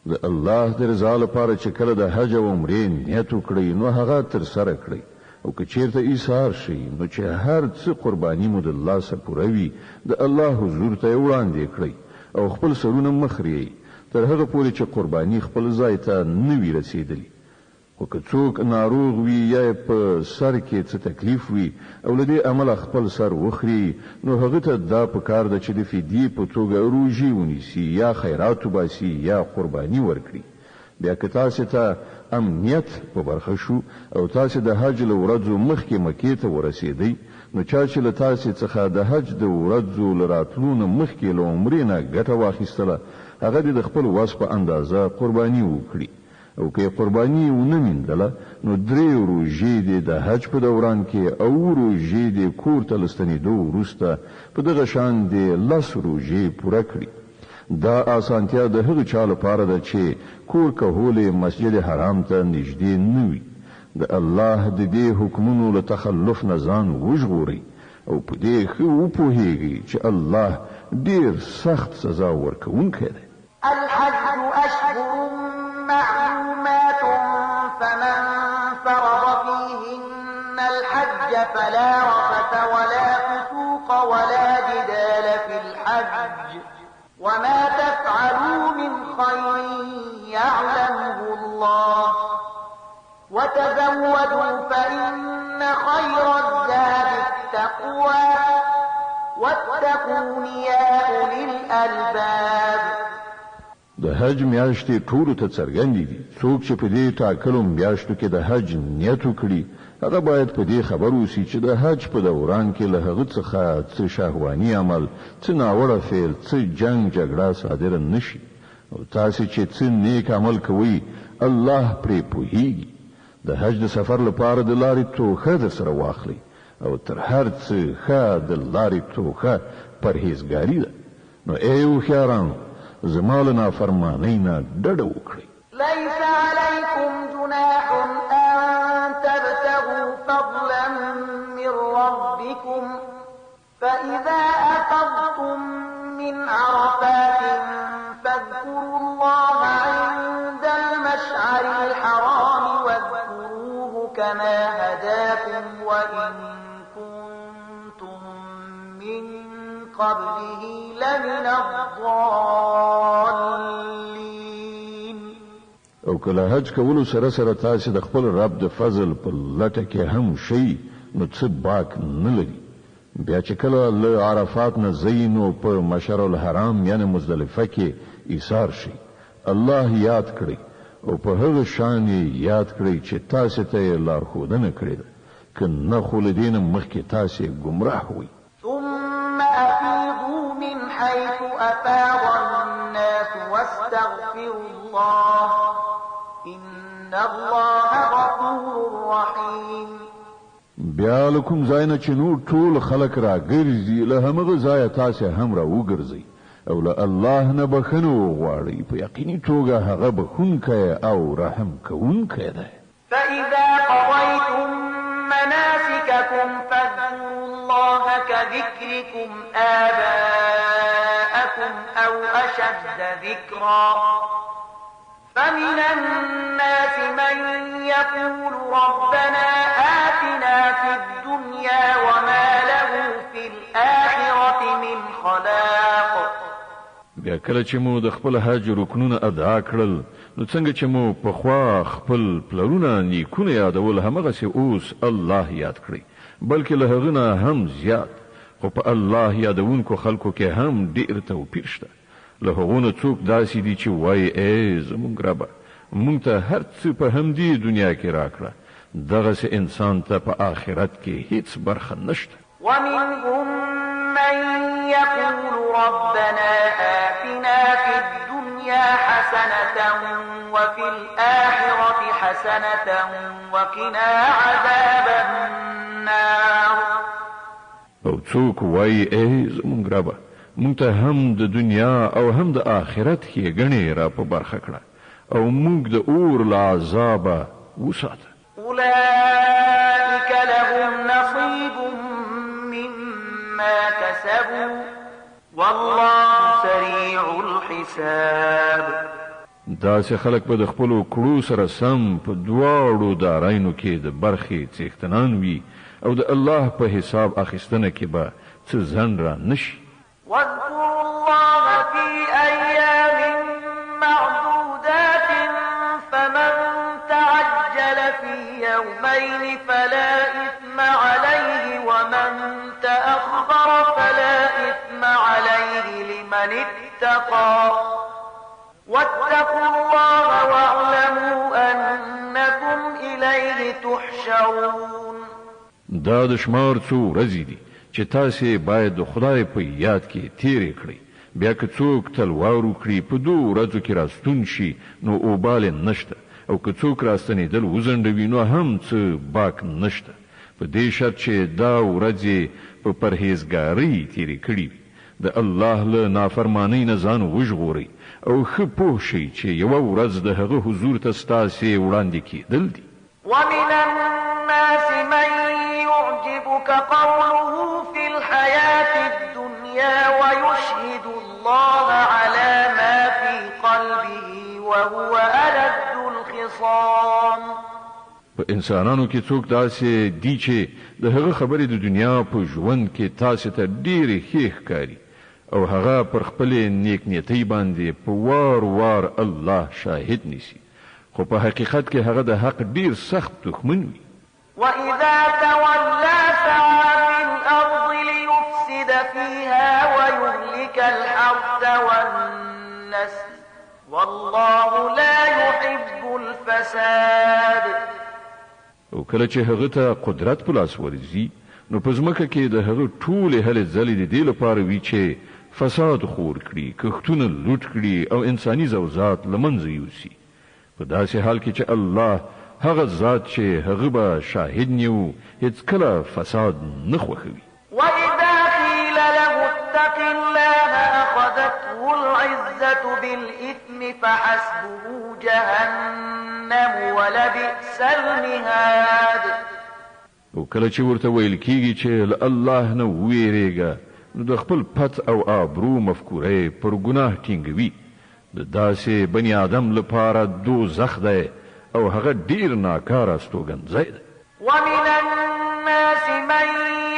Speaker 1: د الله د رضا لپاره چې کله د حج او عمرې نیت وکړئ نو هغه تر سره کړئ او که چیرته ایثار شي نو چې هر څه قرباني مو د الله سره پوره وي د الله حضور ته وړاندې کړئ او خپل سرونه مخرئ تر هغه پورې چې قرباني خپل ځای ته نه وي رسیدلی. خو که څوک ناروغ وي یا په سر کې څه تکلیف وي او له دې امله خپل سر وخري نو هغه ته دا پکار ده چې د فدیې په توګه روژې ونیسي یا خیرات وباسي یا قرباني ورکړي. بیا که تاسو ته امنیت په برخه شو او تاسو د حج له ورځو مخکې مکې ته ورسېدئ نو چا چې له تاسو څخه د حج د ورځو له راتلو نه مخکې له عمرې نه ګټه واخیستله هغه د خپل وس په اندازه قرباني وکړي او که قرباني ونه میندله نو 3 روژې د حج په دوران کې او روژې د کور ته لستنېدو وروسته په دغه شان د 10 روژې پوره کړي. دا آسانتیا د هغو چا لپاره ده چې کور کهول مسجد حرام ته نږدې نه وي. د الله د دې حکمونو له تخلف نه ځان وژغورئ او په دې ښه وپوهیږئ چې الله ډېر سخت سزا ورکوونکی دی.
Speaker 2: الحج أشهر معلومات فمن فرض فيهن الحج فلا رفث ولا فسوق ولا جدال في الحج وما تفعلوا من خير يعلمه الله وتزودوا فإن خير الزاد التقوى واتقون يا أولي الألباب.
Speaker 1: د حج میاشتې ټولو ته څرګندې دي. څوک چې په دې ټاکلو میاشتو کې د حج نیت وکړي هغه باید په دې خبر اوسي چې د حج په دوران کې له هغه څخه څه شهواني عمل څه ناوړه فعل څه جنگ جګړه صادره نشي او تاسو چې څه نیک عمل کوئ الله پرې پوهیږي. د حج د سفر لپاره د لارې توښه در سره واخلئ او تر هر څه ښه د لارې توښه پرهیزګاري ده. نو ای هوښیارانو زما له نافرمانۍ نه ډډه وکړئ.
Speaker 2: ليس عليكم جناح أن تبتغوا فضلا من ربكم فإذا أفضتم من عرفات فاذكروا الله عند المشعر الحرام واذكروه كما هداكم وإن كنتم من قبله لمن الضالين.
Speaker 1: او کله حج کولو سره سره تاسو د خپل رب د فضل په لټه کې هم شي نو څه باک نه لري. بیا چې کله له عرفات نه زینو په مشعر الحرام یعنی مزدلفه کې ایثار شي الله یاد کړئ او په هغه شان یاد کړئ چې تاسو ته لارښودنه کړې ده که نه خو له دې نه مخکې تاسو ګمراه وئ.
Speaker 2: ثم أفيضوا من حيث أفاض الناس واستغفروا الله إن الله غفور رحيم.
Speaker 1: بیا لکم زاینه چې نور ټول خلق را ګرځي له همغه ځای تاسو هم را وګرځي او له الله نه بخنو غواړي په یقیني توګه هغه بخونکی او رحم کوونکی دی.
Speaker 2: فإذا قضيتم مناسككم فاذكروا الله كذكركم آباءكم أو أشد ذكرا فمن الناس من يقول ربنا آتنا في الدنيا وما له في الآخرة من خلاق.
Speaker 1: بیا کله چې مو د خپل حج رکنونه ادا کړل نو څنګه چې مو په خوا خپل پلرونه نیکونه یادول همغه سي اوس الله یاد کړی بلکې له هغه نه هم زیات خو په الله یادونکو خلکو کې هم ډیر توپیر شته. له هغه نه څوک داسې دي چې وایي ای زمونږ رب مونږ ته هر څه په همدې دنیا کې راکړه دغه انسان ته په آخرت کې هیڅ برخه نشته.
Speaker 2: ومنهم من يقول ربنا آتنا في الدنيا حسنة وفي الآخرة حسنة وقنا عذاب النار.
Speaker 1: او څوک وایي ای زمونږ رب مونږ ته هم د دنیا او هم د آخرت ښېګڼې را په برخه کړه او مونږ د اور له عذابه وساته.
Speaker 2: أولئك لهم نصيب مما كسبوا والله سريع الحساب.
Speaker 1: داسې خلک به د خپلو کړو سره سم په دواړو دارایانو کې د برخې څښتنان وي او د الله په حساب اخیستنه کې به څه ځنډ را نشي.
Speaker 2: واذكروا الله في أيام معدودات فمن تعجل في يومين فلا إثم عليه ومن تأخر فلا إثم عليه لمن اتقى واتقوا الله واعلموا أنكم إليه تحشرون.
Speaker 1: دا د شمار څو ورځې دي چې تاسو باید د خدای په یاد کې تیرې کړئ. بیا که څوک تلوار وکړي په 2 ورځو کې راستون شي نو اوبال نشته او که څوک راستنېدل وزنډوي نو هم څه باک نشته په دې شرط چې دا ورځې په پرهیزګارۍ تیرې کړي وي. د الله له نافرمانی نه ځان وژغورئ او ښه پوه شئ چې یوه ورځ د هغه حضور ته ستاسې وړاندې کېدل دي.
Speaker 2: ومن الناس من يعجبك قوله في الحياة الدنيا ويشهد الله على ما في قلبه وهو ألد الخصام.
Speaker 1: په انسانانو کې څوک داسې دي چې د هغه خبرې د دنیا په ژوند کې تاسو ته ډېرې ښې ښکاري او هغه پر خپلې نیک نیتۍ باندې په وار وار الله شاهد نیسي خو په حقیقت کې هغه د حق ډیر سخت دښمن وي.
Speaker 2: وإذا تولى سعى في الأرض ليفسد فيها ويهلك الحرث والنسل والله لا يحب الفساد.
Speaker 1: او کله چې هغه ته قدرت په لاس ورځي نو په ځمکه کې د هغه ټولې هلې ځلې د دې لپاره وي چې فساد خور کړي کښتونه لوټ کړي او انساني زوزات له منځه یوسي. په داسې حال کې چې الله هغه ذات چې هغه به شاهد نیو هیڅ کله فساد نه خوښوي.
Speaker 2: وإذا قيل له اتق الله أخذته العزة بالإثم فحسبه جهنم ولبئس المهاد.
Speaker 1: او کله چې ورته ویل کیږي چې الله نه ویریږي نو د خپل پت او آبرو مفکوره پر ګناه ټینګوي. د داسې بنی آدم لپاره دوزخ دی او هغه ډیر ناکاره استوګنځی دی.
Speaker 2: ومن الناس من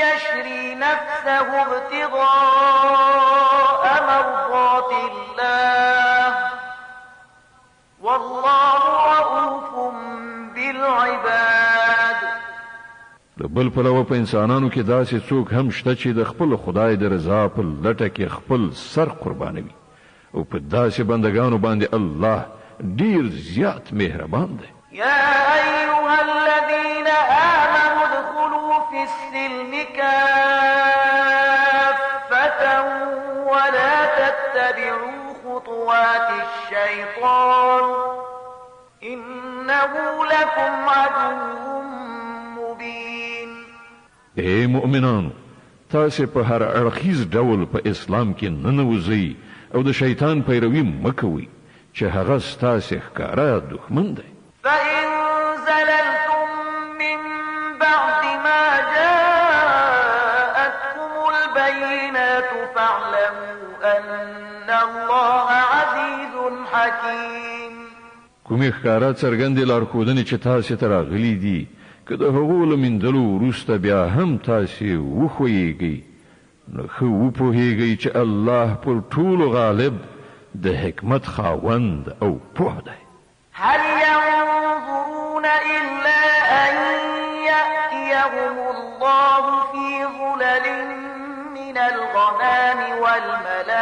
Speaker 2: يشري نفسه ابتغاء مرضات الله والله رؤوف بالعباد.
Speaker 1: د بل پلوه په انسانانو کې داسې څوک هم شته چې د خپل خدای د رضا په لټه کې خپل سر قربانوي او په داسې بندگانو باندې الله ډیر زیات مهربان دی.
Speaker 2: يا أيها الذين آمنوا ادخلوا في السلم كافة ولا تتبعوا خطوات الشيطان إنه إنه لكم عدو مبين.
Speaker 1: اے مؤمنانو، تاسې په هر اړخیز ډول په اسلام کې ننوځئ او د شیطان پیروي مکوئ چې هغه ستاسې ښکاره دښمن دی.
Speaker 2: فإن زللتم من بعد ما جاءتكم البينات فاعلموا أن الله عزيز حكيم.
Speaker 1: کومې ښکاره څرګندې لارښودنې چې تاسې ته راغلي دي، که د هغو له میندلو وروسته بیا هم تاسې وښویېږئ، نو ښه وپوهېږئ چې الله پر ټولو غالب د حکمت خاوند او پوه دی.
Speaker 2: هل ينظرون إلا أن يأتيهم الله في ظلل من الغمام والملائكة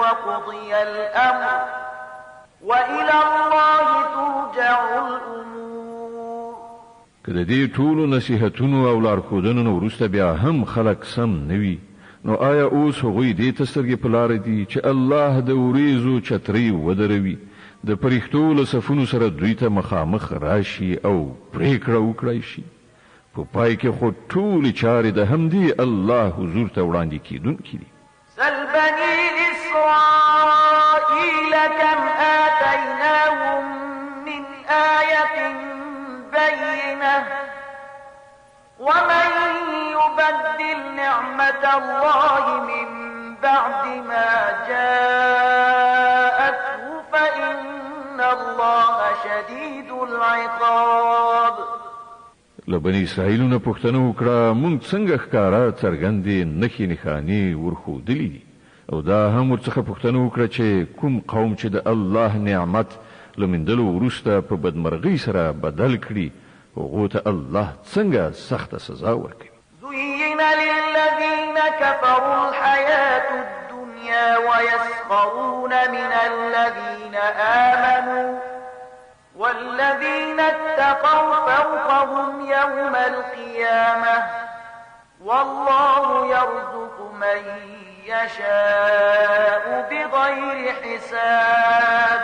Speaker 2: وقضي الأمر وإلى الله ترجع الأمور.
Speaker 1: که د دې ټولو نصیحتونو او لارښودنو وروسته بیا هم خلک سم نه وي، نو آیا اوس هغوی دې ته سترګې په لاره دي چې الله د وریځو چترۍ ودروي، د پرښتو له صفونو سره دوی ته مخامخ راشي او پرېکړه وکړی شي؟ په پای کې خو ټولې چارې د همدې الله حضور ته وړاندې کېدونکي دي.
Speaker 2: سل بني إسرائيل كم آتيناهم من آية بينة ومن يبدل نعمة الله من بعد ما جاءته فإن الله شديد العقاب.
Speaker 1: لبني اسرائیلو نه پوښتنه وکړه، مونږ څنګه ښکاره څرګندې نښې نښانې ورښودلي دي، او دا هم ورڅخه پوښتنه وکړه چې کوم قوم چې د الله نعمت له میندلو وروسته په بدمرغۍ سره بدل کړي، هغو ته الله څنګه سخته سزا ورکوي.
Speaker 2: زين للذين كفروا الحياة الدنيا ويسخرون من الذين آمنوا والذين اتقوا فوقهم يوم القيامة والله يرزق من يشاء بغير حساب.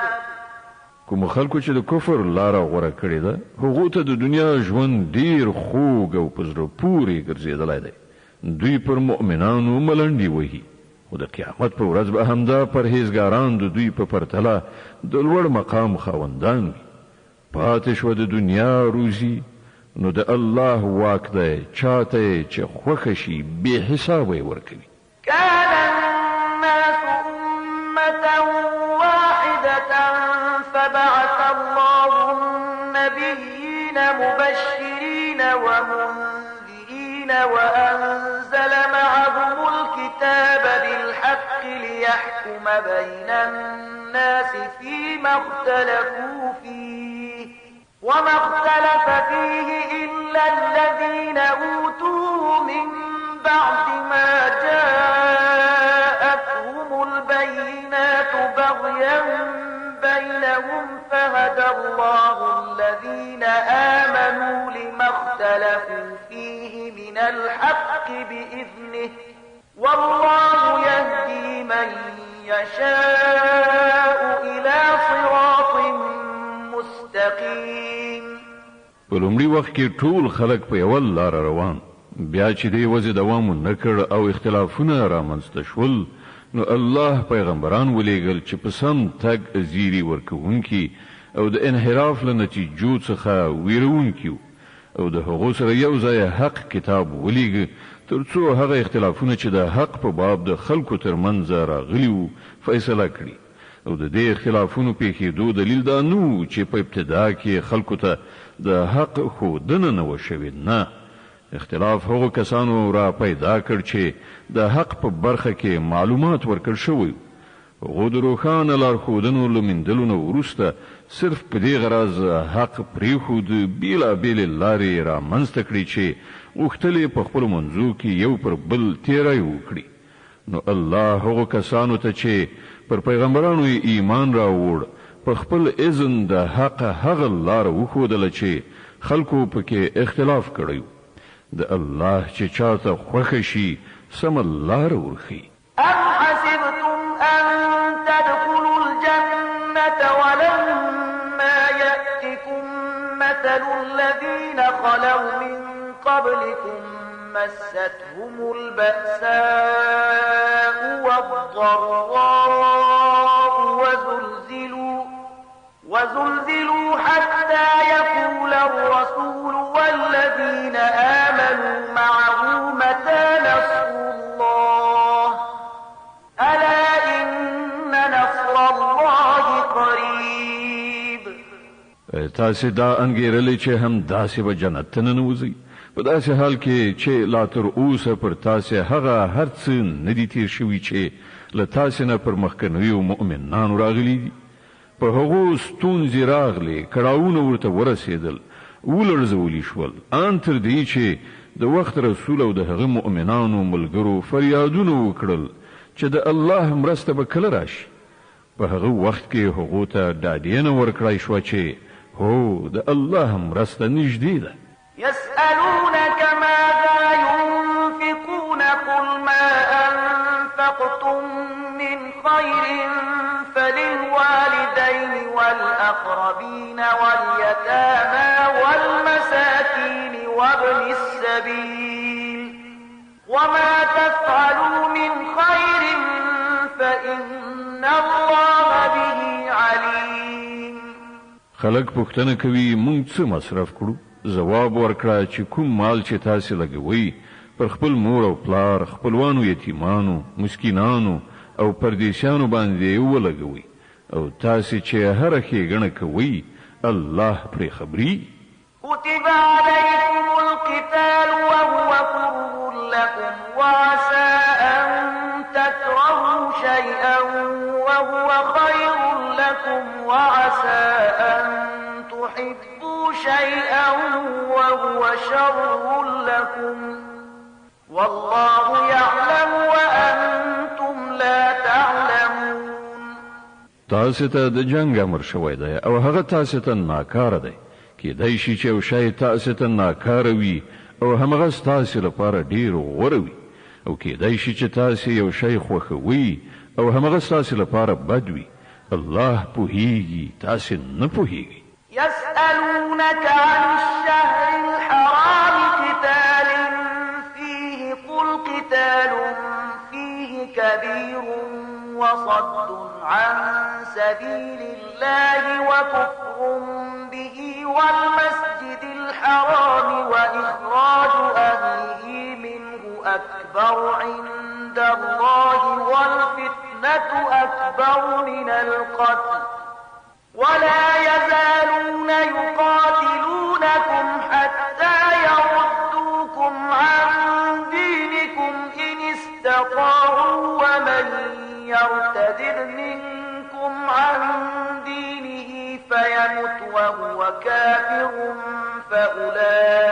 Speaker 1: کوم خلکو چې د کفر لاره غوره کړې ده، هغو ته د دنیا ژوند ډیر خوږ او په زړه پورې ګرځېدلی دی. دوی پر مؤمنانو ملنډې وهي، خو د قیامت په ورځ به همدا پرهیزګاران د دوی په پرتله د لوړ مقام خاوندان وي. پاتې شوه د دنیا روزي، نو د الله واک دی، چاته چې خوښه شي بې حسابه یې ورکوي.
Speaker 2: كان الناس أمة واحدة فبعث الله النبيين مبشرين ومنذرين وأنزل معهم الكتاب بالحق ليحكم بين الناس فيما اختلفوا فيه وما اختلف فيه إلا الذين أوتوه من بعد ما جاءتهم البينات بغيا بينهم فهدى الله الذين آمنوا لما اختلفوا فيه من الحق بإذنه والله يهدي من يشاء إلى صراط مستقيم.
Speaker 1: په لومړي وخت کې ټول خلک په یوه لاره روان، بیا چې دې وضع دوام نه کړ او اختلافونه رامنځته شول، نو الله پیغمبران ولېږل چې په سم تګ زیری ورکوونکي او د انحراف له نتیجو څخه ویرونکي او د هغو سره یو ځای حق کتاب ولېږه، تر څو هغه اختلافونه چې د حق په باب د خلکو ترمنځ راغلي وو فیصله کړي. او د دې اختلافونو پیښېدو دلیل دا نه چې په ابتدا کې خلکو ته د حق ښودنه نه وه شوې، نه، اختلاف هغو کسانو را پیدا کړ چې د حق په برخه کې معلومات ورکړ شوی. هغو د روښانه لارښودنو له میندلو نه وروسته صرف په دې غرض حق پرېښود، بېلابېلې لارې رامنځته کړي چې غوښتل یې په خپلو منځو کې یو پر بل تېری وکړي. نو الله هغو کسانو ته چې پر پیغمبرانو یې ایمان راوړ په خپل اذن د حق هغه لاره وښودله چې خلکو پکې اختلاف کړی، د الله چې چاته خوښه شي سمه لاره ورښي.
Speaker 2: أم حسبتم أن تدخلوا الجنة ولما قبلكم مستهم البأساء والضراء وزلزلوا حتى يقول الرسول والذين آمنوا معه متى نصر الله ألا إن نصر الله قريب.
Speaker 1: تاسې دا انګیرلې چې هم داسې به جنت ته ننوځئ په داسې حال کې چې لا تر اوسه پر تاسې هغه هر څه نه دي تیر شوي چې له تاسې نه پر مخکنیو مؤمنانو راغلي دي. په هغو ستونزې راغلې کړاوونه ورته ورسېدل ولړزولي شول ان تر دې چې د وخت رسول او د هغه مؤمنانو ملګرو فریادونه وکړل چې د الله مرسته به کله راشي. په هغه وخت کې هغو ته ډاډینه ورکړای شوه چې هو د الله مرسته نږدې ده.
Speaker 2: يسألونك ماذا ينفقون قل ما أنفقتم من خير فللوالدين والأقربين واليتامى والمساكين وابن السبيل وما تفعلوا من خير فإن الله به عليم.
Speaker 1: خلق پوښتنه کوي مونږ څه مصرف کړو؟ جواب ورکړه چې کوم مال چې تاسې لګوي پر خپل مور او پلار، خپلوانو، یتیمانو، مسکینانو او پردیسیانو باندې ولګوي او تاسې چې هر ښېګڼه کوي الله پرې خبري.
Speaker 2: كتب عليكم القتال وهو كره لكم وعسى أن تكرهوا شيئا وهو خير لكم وعسى أن تحبوا شيئا وهو شر لكم والله يعلم وأنتم لا تعلمون.
Speaker 1: تاسې ته د جنگ امر شوی دی او هغه تاسې ته ناکاره دی. کېدای شي چې یو شی تاسې ته ناکاره وي او همغه ستاسې لپاره ډېر غوره وي او کېدای شي چې تاسې یو شی خوښوي او همغه ستاسې لپاره بد وي. الله پوهیږي تاسې نه پوهیږئ.
Speaker 2: يسألونك عن الشهر الحرام قتال فيه قل قتال فيه كبير وصد عن سبيل الله وكفر به والمسجد الحرام وإخراج أهله منه أكبر عند الله والفتنة أكبر من القتل ولا يزالون يقاتلونكم حتى يردوكم عن دينكم إن استطاعوا ومن يرتد منكم عن دينه فيمت وهو كافر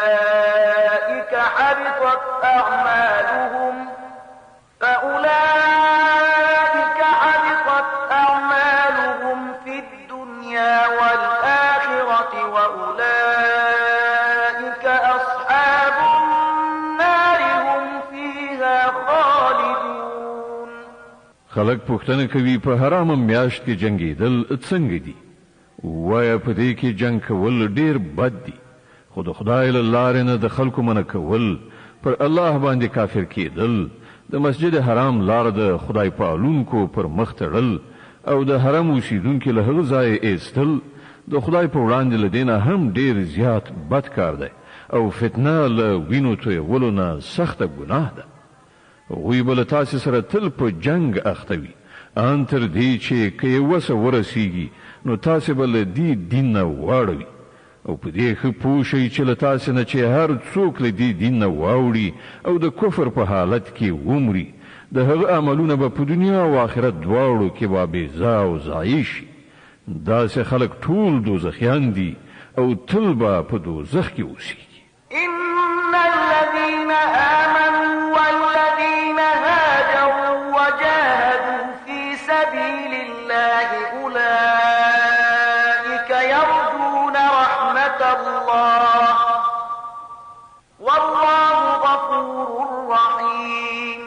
Speaker 2: فأولئك حبطت أعمالهم في الدنيا والآخرة وأولئك أصحاب النار هم فيها خالدون.
Speaker 1: خلق پوښتنه کوي په حرامه میاشت کې جنگیدل څنګه دي؟ وایه په دې کې جنگ کول ډیر بد دي خو د خدای له لارې نه د خلکو منع کول پر الله باندې کافر کېدل د مسجد حرام لار د خدای پالونکو پر مخ تړل او د حرم اوسیدونکو له هغه ځای ایستل د خدای په وړاندې له دینه هم ډیر زیات بد کار دی او فتنه له وینو تویولو نه سخته ګناه ده. هغوی به له تاسې سره تل په جنگ اخته وي ان تر دې چې که یې وسه ورسیږي نو تاسې به له دې دین نه واړوي او په دې ښه پوه شئ چې له تاسې نه چې هر څوک له دې دین نه واوړي او د کفر په حالت کې ومري د هغه عملونه به په دنیا او آخرت دواړو کې به بېځا او ضایع شي. داسې خلک ټول دوزخیان دي او تل به په دوزخ کې اوسیږي.
Speaker 2: إن الذين آمنوا والذين هاجروا وجاهدوا في سبيل الله أولئك يرجون رحمة الله والله غفور رحيم.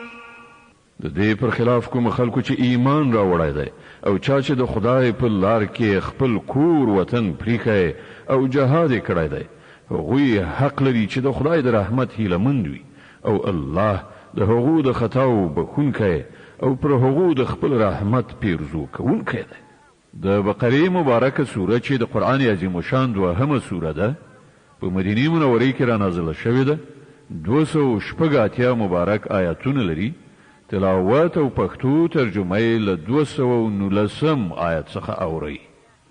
Speaker 1: د دې پر خلاف کوم خلکو چې ایمان راوړی دی او چا چې د خدای په لار کې خپل کور وطن پریښی او جهاد یې کړی دی هغوی حق لري چې د خدای د رحمت هیله مند وي او الله د هغو د خطاو بخښونکی او پر هغو د خپل رحمت پیرزو کوونکی دی. د بقره مبارکه سوره چې د قرآن عظیم الشان دوهمه سوره ده په مدینه منوره کې را نازله شوې ده. 280 مبارک آیاتونه لري. تلاوت او پښتو ترجمه یې له 219 آیت څخه اوري.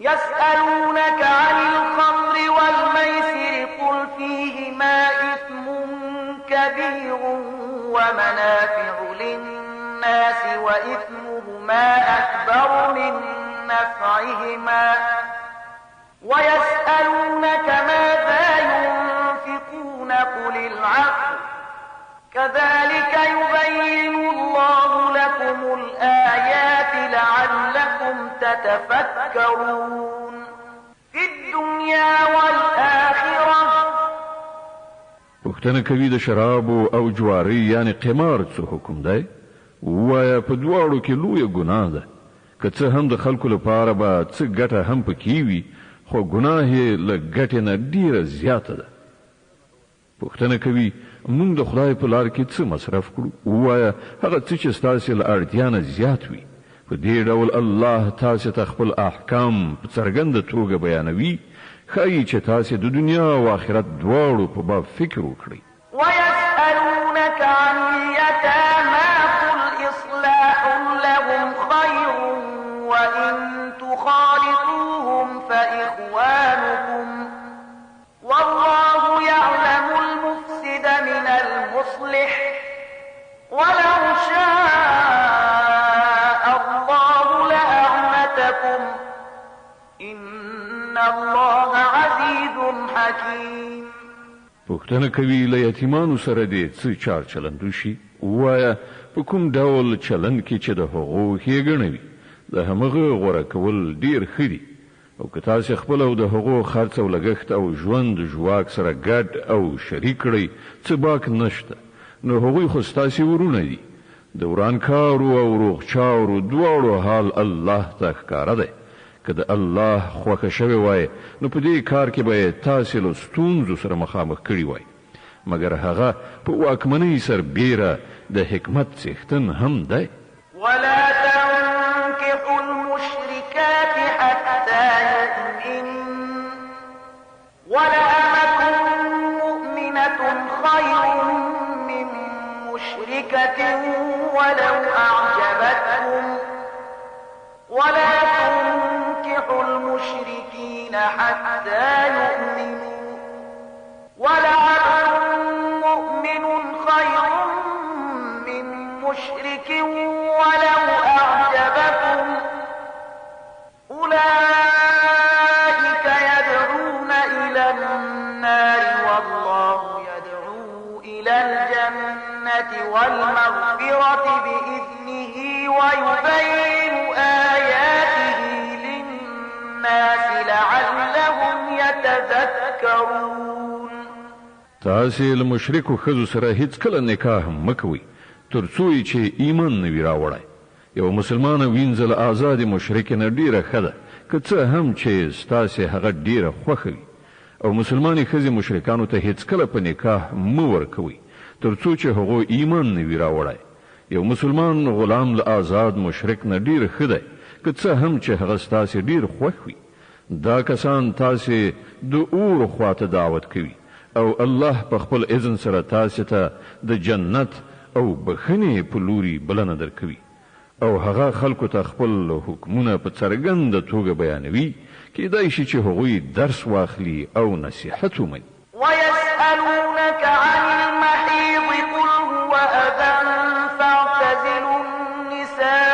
Speaker 2: يسألونك عن الخمر والميسر قل فيهما إثم كبير ومنافع للناس وإثمهما أكبر من نفعهما ويسألونك ماذا ينفقون قل العفو كذلك يبين الله لكم الآيات لعلكم تتفكرون في الدنيا والآخرة.
Speaker 1: پوښتنه کوي د شراب او جواری یعنی قمار څه حکم دی؟ وایا په دواړو کې لویه ګناه ده. که څه هم د خلکو لپاره به څه ګټه هم پکې وي خو ګناه یې له ګټې نه ډیره زیاته ده. پوښتنه کوي موږ د خدای په لار کې څه مصرف کړو؟ وایا هغه څه چې ستاسې له اړتیا نه زیات وي. په دې ډول الله تاسې ته خپل احکام په څرګنده توګه بیانوي. ښایي چې تاسې د دنیا او آخرت دواړو په باب فکر وکړئ.
Speaker 2: ويسألونك عن اليتامى قل إصلاح لهم خير وإن تخالطوهم فإخوانكم والله يعلم المفسد من المصلح ولو شاء الله لأعنتكم إن الله عزيز حكيم.
Speaker 1: پوښتنه کوي له یتیمانو سره دې څه چار چلند وشي؟ وایا په کوم ډول چلند کې چې د هغو ښېګڼه وي د همغه غوره کول ډیر ښه دي. او که تاسې خپل او د هغو خرڅ او لګښت او ژوند ژواک سره ګډ او شریک کړئ څه باک نشته نو هغوی خو ستاسې ورونه دي. د ورانکارو او روغچارو دواړو حال الله ته ښکاره دی. که د الله خوښه شوې وای نو په دې کار کې به تاسې له ستونزو سره مخامخ کړي وای. مګر هغه په واکمنۍ سربیره د حکمت څښتن هم دی.
Speaker 2: ولا تنكحوا المشركات حتى يؤمن ولأمة مؤمنة خير من مشركة ولو أعجبتكم ولا تنكحوا المشركين حتى يؤمنوا ولعبد مؤمن خير من مشرك ولو أعجبكم أولئك يدعون إلى النار والله يدعو إلى الجنة والمغفرة بإذنه ويبين آياته للناس لعلهم يتذكرون.
Speaker 1: تاسې له مشرکو ښځو سره هیڅکله نکاح مه کوئ تر څو چې ایمان نه وي راوړی. یو مسلمانه وینځه له ازادې مشرکې نه ډیره ښه ده که څه هم چې ستاسې هغه ډیره خوښه وي. او مسلمانې ښځې مشرکانو ته هیڅکله په نکاح مه ورکوئ تر څو چې هغو ایمان نه وي راوړی. یو مسلمان غلام له آزاد مشرک نه ډیر ښه دی که څه هم چې هغه ستاسې ډیر خوښ وي. دا کسان تاسې د اور خواته دعوت کوي او الله په خپل اذن سره تاسې ته د جنت او بخښنې په لوري بلنه درکوي. او هغه خلکو ته خپل حکمونه په څرګنده توګه بیانوي. کیدای شي چې هغوی درس واخلي او نصیحت ومني.
Speaker 2: ويسألونك عن المحيض قل هو أذى فاعتزلوا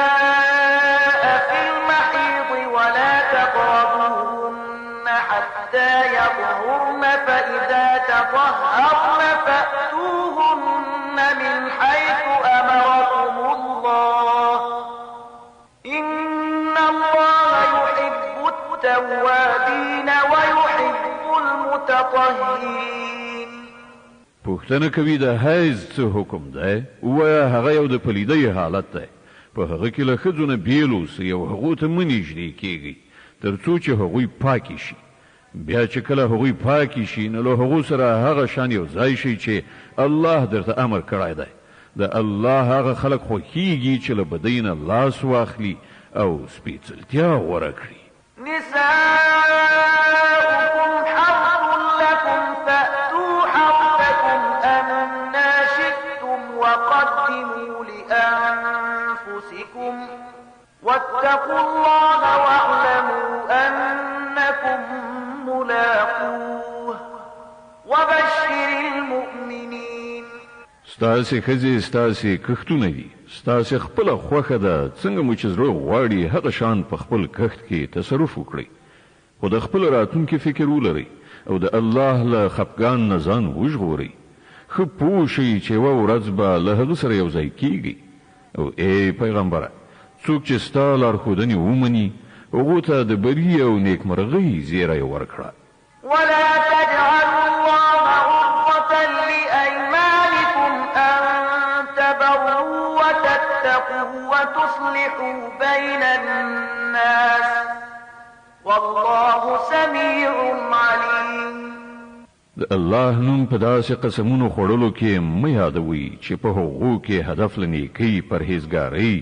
Speaker 2: النساء في المحيض ولا تقربوهن حتى يطهرن فإذا تطهرن فأتوهن من حيث أمركم الله إن الله يحب التوابين ويحب المتطهرين.
Speaker 1: پوښتنه کوي د حیض څه حکم دی؟ وایا هغه یو د پلیدۍ حالت دی. په هغه کې له ښځو نه بیل اوسئ او هغو ته مه نږدې کیږئ تر څو چې هغوی پاکې شي. بیا چې کله هغوی پاکی شي نو له هغو سره هغه شان یو ځای شي چې الله درته امر کړی دی د الله هغه خلق خوښیږي چې له بدۍ نه لاس واخلي او سپېڅلتیا غوره کړي.
Speaker 2: نساؤكم حرث لكم فأتوا حرثكم أنا شئتم وقدموا لأنفسكم واتقوا الله واعلموا أنكم ملاقوه وبشر المؤمنين.
Speaker 1: ستاسې ښځې ستاسې کښتونه دي، ستاسې خپله خوښه ده، څنګه مو چې زړه غواړي هغه شان په خپل کښت کې تصرف وکړئ، خو د خپل راتلونکي فکر ولرئ او د الله له خفګان نه ځان وژغورئ. ښه پوه شئ چې یوه ورځ به له هغه سره یو ځای کیږئ. او ای پیغمبره، څوک چې ستا لارښودنې ومني هغو ته د بري او نیکمرغۍ زیری ورکړه.
Speaker 2: ولا تجعلوا الله عرضة لأيمانكم أن تبروا وتتقوا وتصلحوا بين الناس والله سميع عليم.
Speaker 1: د الله نوم په داسې قسمونو خوړلو کې مه یادوئ چې په هغو کې هدف له نیکۍ، پرهیزګارۍ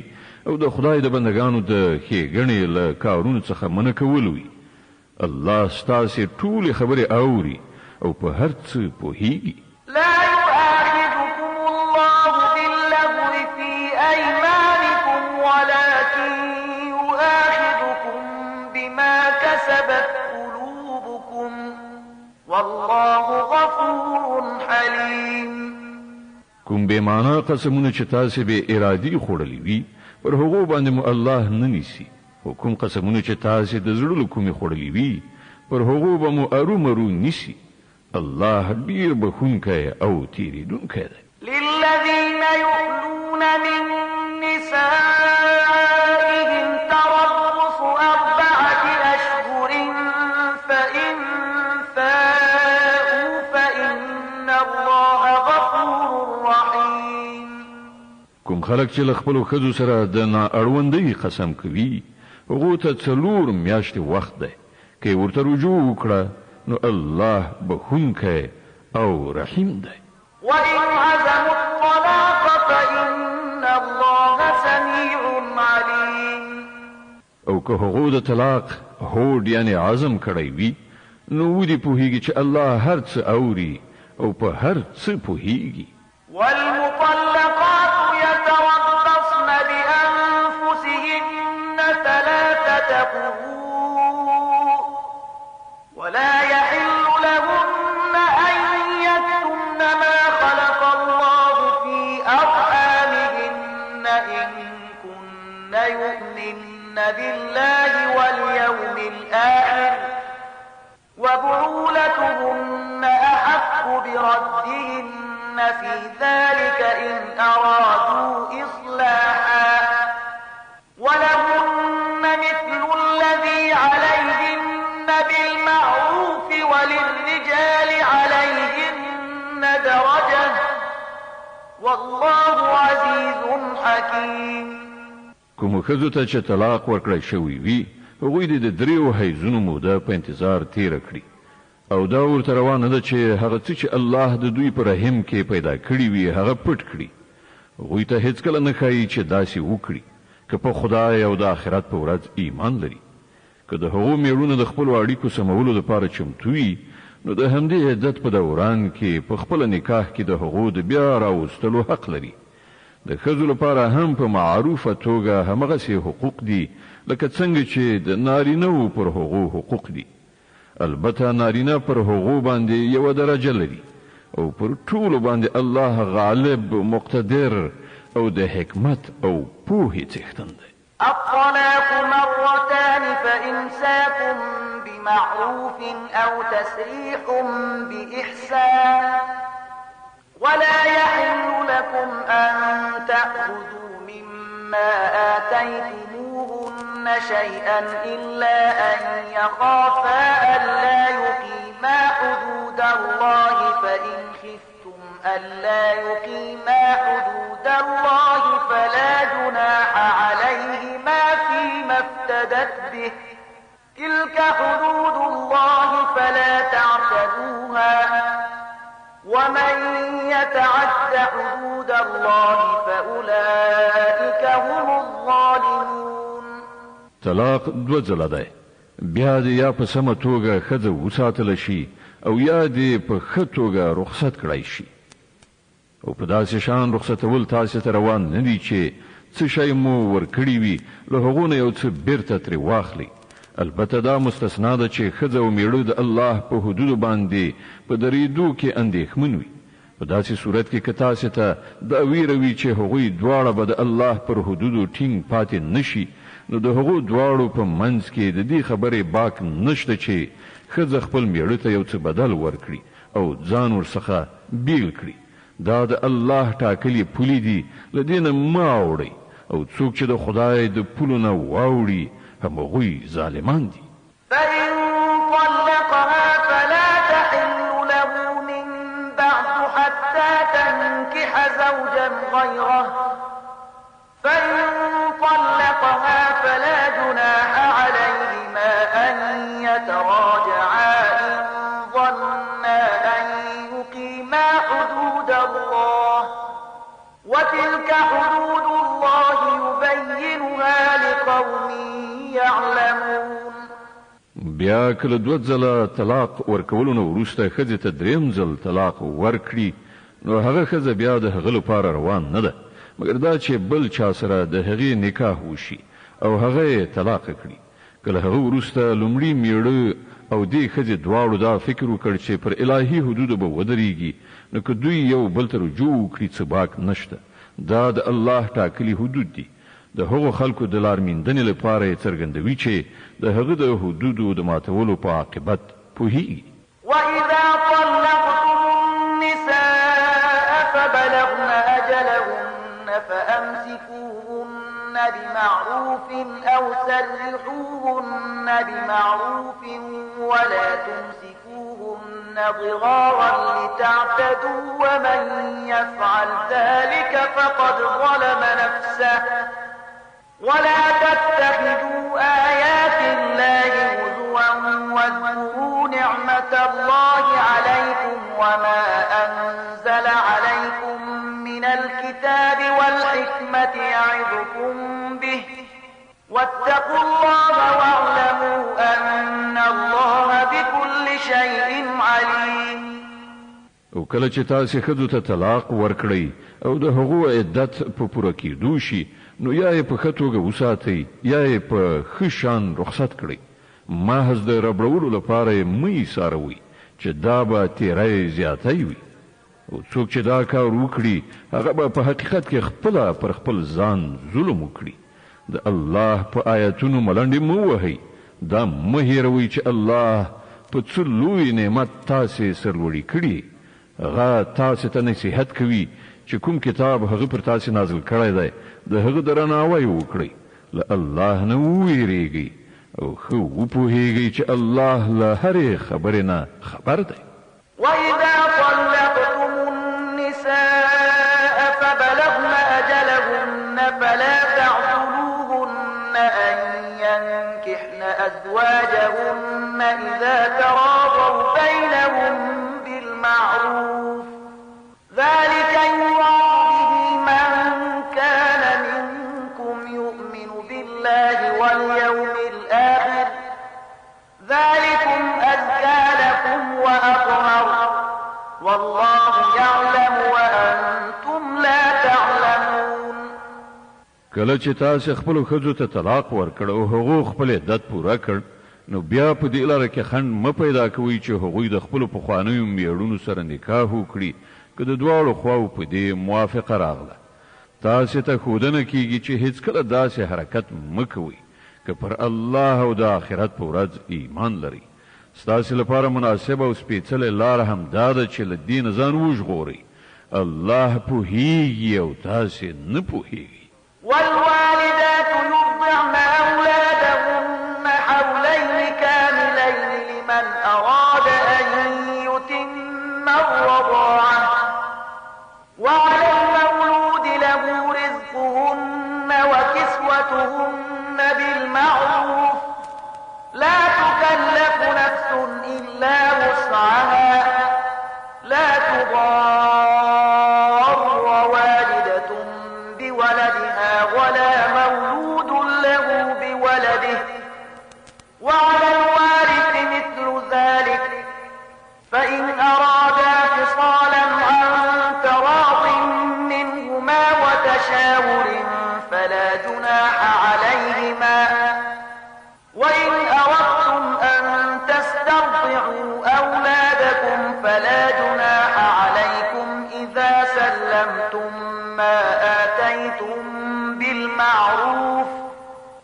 Speaker 1: او د خدای د بندگانو د ښېګڼې له کارونو څخه منع کول وي. الله ستاسې ټولې خبرې اوري او په هر څه پوهیږي.
Speaker 2: لا يؤاخذكم الله باللغو في أيمانكم ولكن يؤاخذكم بما كسبت قلوبكم والله غفور حليم.
Speaker 1: کوم بې معنا قسمونه چې تاسې بې ارادي خوړلي وي پر هغو باندې مو الله نه نیسي، خو کوم قسمونه چې تاسې د زړه له کومې خوړلي وي پر هغو به مو ارومرو نیسي. الله ډیر بخونکی او تیریدونکی دی.
Speaker 2: للذين يؤلون من نسائهم تربص 4 أشهر فإن فاءوا فإن الله غفور رحيم.
Speaker 1: کوم خلک چې له خپلو ښځو سره د نااړوندۍ قسم کوي هغو ته 4 میاشتې وخت دی، که ورته رجوع وکړه نو الله بخونکی او رحیم دی.
Speaker 2: وإن عزموا الطلاق فإن الله سميع عليم.
Speaker 1: او که هغو د طلاق هوډ یعنی عزم کړی وي نو ودې پوهیږي چې الله هر څه اوري او په هر څه پوهیږي.
Speaker 2: والمطلقات يتربصن بأنفسهن 3 قروء ولا يحل لهن أن يكتمن ما خلق الله في أرحامهن إن كن يؤمن بالله واليوم الآخر وبعولتهن أحق بردهن في ذلك إن أرادوا إصلاحا ولهن مثل الذي عليهن بالمعروف وللرجال عليهن درجة والله عزيز حكيم.
Speaker 1: کوم ښځو ته چې طلاق ورکړی شوی وي هغوی د 3 حیضونو موده په انتظار تیره کړي او دا ورته روانه ده چې هغه څه چې الله د دوی په رحم کې پیدا کړي وي هغه پټ کړي. هغوی ته هیڅکله نه ښایي چې داسې وکړي که په خدای او د آخرت په ورځ ایمان لري. که د هغو میړونه د خپلو اړیکو سمولو لپاره چمتو وي نو د همدې عدت په دوران کې په خپله نکاح کې د هغو د بیا راوستلو حق لري. د ښځو لپاره هم په معروفه توګه همغسې حقوق دي لکه څنګه چې د نارینه‌و پر هغو حقوق دي. البته نارینه پر هغو باندې یوه درجه لري او پر ټولو باندې الله غالب، مقتدر او د حکمت او پوهې څښتن دی.
Speaker 2: الطلاق مرتان فإمساك بمعروف أو تسريح بإحسان ولا يحل لكم أن تأخذوا مما آتيتموهن شيئا إلا أن يخافا ألا يقيما حدود الله فإن خفتم ألا يقيما حدود الله فلا جناح عليهما فيما افتدت به تلك حدود الله فلا تعتدوها ومن يتعد حدود الله فأولئك هم الظالمون.
Speaker 1: طلاق دو ځله دی، بیا دې یا په سمه توګه ښځه وساتله شي او یا دې په ښه توګه رخصت کړی شي. او په داسې شان رخصتول تاسې ته روان نه دي چې څه شی مو ورکړي وي له هغو نه یو څه بیرته ترې واخلي. البته دا مستثنا ده چې ښځه او میړه د الله په حدودو باندې په درېدو کې اندېښمن وي. په داسې صورت کې که تاسې ته دا ویره وي چې هغوی دواړه به د الله پر حدودو ټینګ پاتې نشي، نو د هغو دواړو په منځ کې د دې خبرې باک نشته چې ښځه خپل میړه ته یو څه بدل ورکړي او ځان ورڅخه بیل کړي. دا د الله ټاکلي پولې دي، له دې نه مه اوړئ، او څوک چې د خدای د پولو نه واوړي همغوی ظالمان دي.
Speaker 2: فإن طلقها فلا تحل له من بعد حتى تنكح زوجا غيره فإن طلقها فلا جناح عليهما أن يتراجعا إن ظنا أن يقيما حدود الله وتلك حدود الله يبينها لقوم يعلمون.
Speaker 1: بیا کله دوه ځله طلاق ورکولو نه وروسته ښځې ته دریم ځل طلاق ورکړي، نو هغه ښځه بیا د هغه لپاره روان نه ده، مګر دا چې بل چا سره د هغې نکاح وشي او هغه یې طلاق کړي. کله هغه وروسته لومړي میړه او دې ښځې دواړو دا فکر وکړ چې پر الهي حدودو به ودرېږي، نو که دوی یو بل ته رجوع وکړي څه باک نشته. دا د الله ټاکلي حدود دي. د هغو خلکو د لارمیندنې لپاره یې څرګندوي چې د هغه د حدودو د ماتولو په عاقبت پوهیږي.
Speaker 2: وإذا طلقتم النساء فبلغن أجلهن فأمسكوهن بمعروف أو سرحوهن بمعروف ولا تمسكوهن ضرارا لتعتدوا ومن يفعل ذلك فقد ظلم نفسه ولا تتخذوا آيات الله هزوا واذكروا نعمة الله عليكم وما أنزل عليكم من الكتاب والحكمة يعظكم به واتقوا الله واعلموا أن الله بكل شيء عليم.
Speaker 1: او کله چې تاسې ښځو ته طلاق ورکړئ او د هغو عدت په پوره کېدو شي، نو یا یې په ښه توګه وساتئ یا یې په ښه شان رخصت کړئ. محض د ربړولو لپاره یې مه ایساروئ چې دا به تیری زیاتی وي. او څوک چې دا کار وکړي هغه به په حقیقت کې خپله پر خپل ځان ظلم وکړي. د الله په آیتونو ملنډې مه وهئ. دا مه هېروئ چې الله په څه لوی نعمت تاسې سرلوړي کړي. هغه تاسې ته نصیحت کوي چې کوم کتاب هغه پر تاسې نازل کړی دی د هغه درناوی وکړئ، له الله نه وویریږئ او ښه وپوهیږئ چې الله له هرې خبرې نه خبر دی.
Speaker 2: وإذا طلقتم النساء فبلغن أجلهن فلا تعضلوهن أن ينكحن أزواجهن إذا تراضوا بينهم بالمعروف ذلك يوعظ به من كان منكم يؤمن بالله واليوم الآخر ذلكم أزكى لكم وأطهر والله يعلم وأنتم لا تعلمون.
Speaker 1: کله چې تاسې خپلو ښځو ته طلاق ورکړ او هغو خپل عدت پوره کړ، نو بیا په دې لاره کې خنډ مه پیدا کوئ چې هغوی د خپلو پخوانیو میړونو سره نکاح وکړي که د دواړو خواو په دې موافقه راغله. تاسې ته ښودنه کیږي چې هیڅکله داسې حرکت مه کوئ که پر الله او د آخرت په ورځ ایمان لرئ. ستاسې لپاره مناسبه او سپېڅلې لاره هم دا ده چې له دې نه ځان وژغورئ. الله پوهیږي او تاسې نه پوهیږئ.
Speaker 2: والوالدات يرضعن أولادهن حولين كاملين لمن أراد أن يتم الرضاعة وعلى المولود له رزقهن وكسوتهن بالمعروف لا وسعها لا تضار والدة بولدها ولا مولود له بولده وعلى الوارث مثل ذلك فإن أرادا فصالا عن تراض منهما وتشاور فلا جناح عليهما وإن أردتم أن تسترضعوا أولادكم فلا جناح عليكم إذا سلمتم ما آتيتم بالمعروف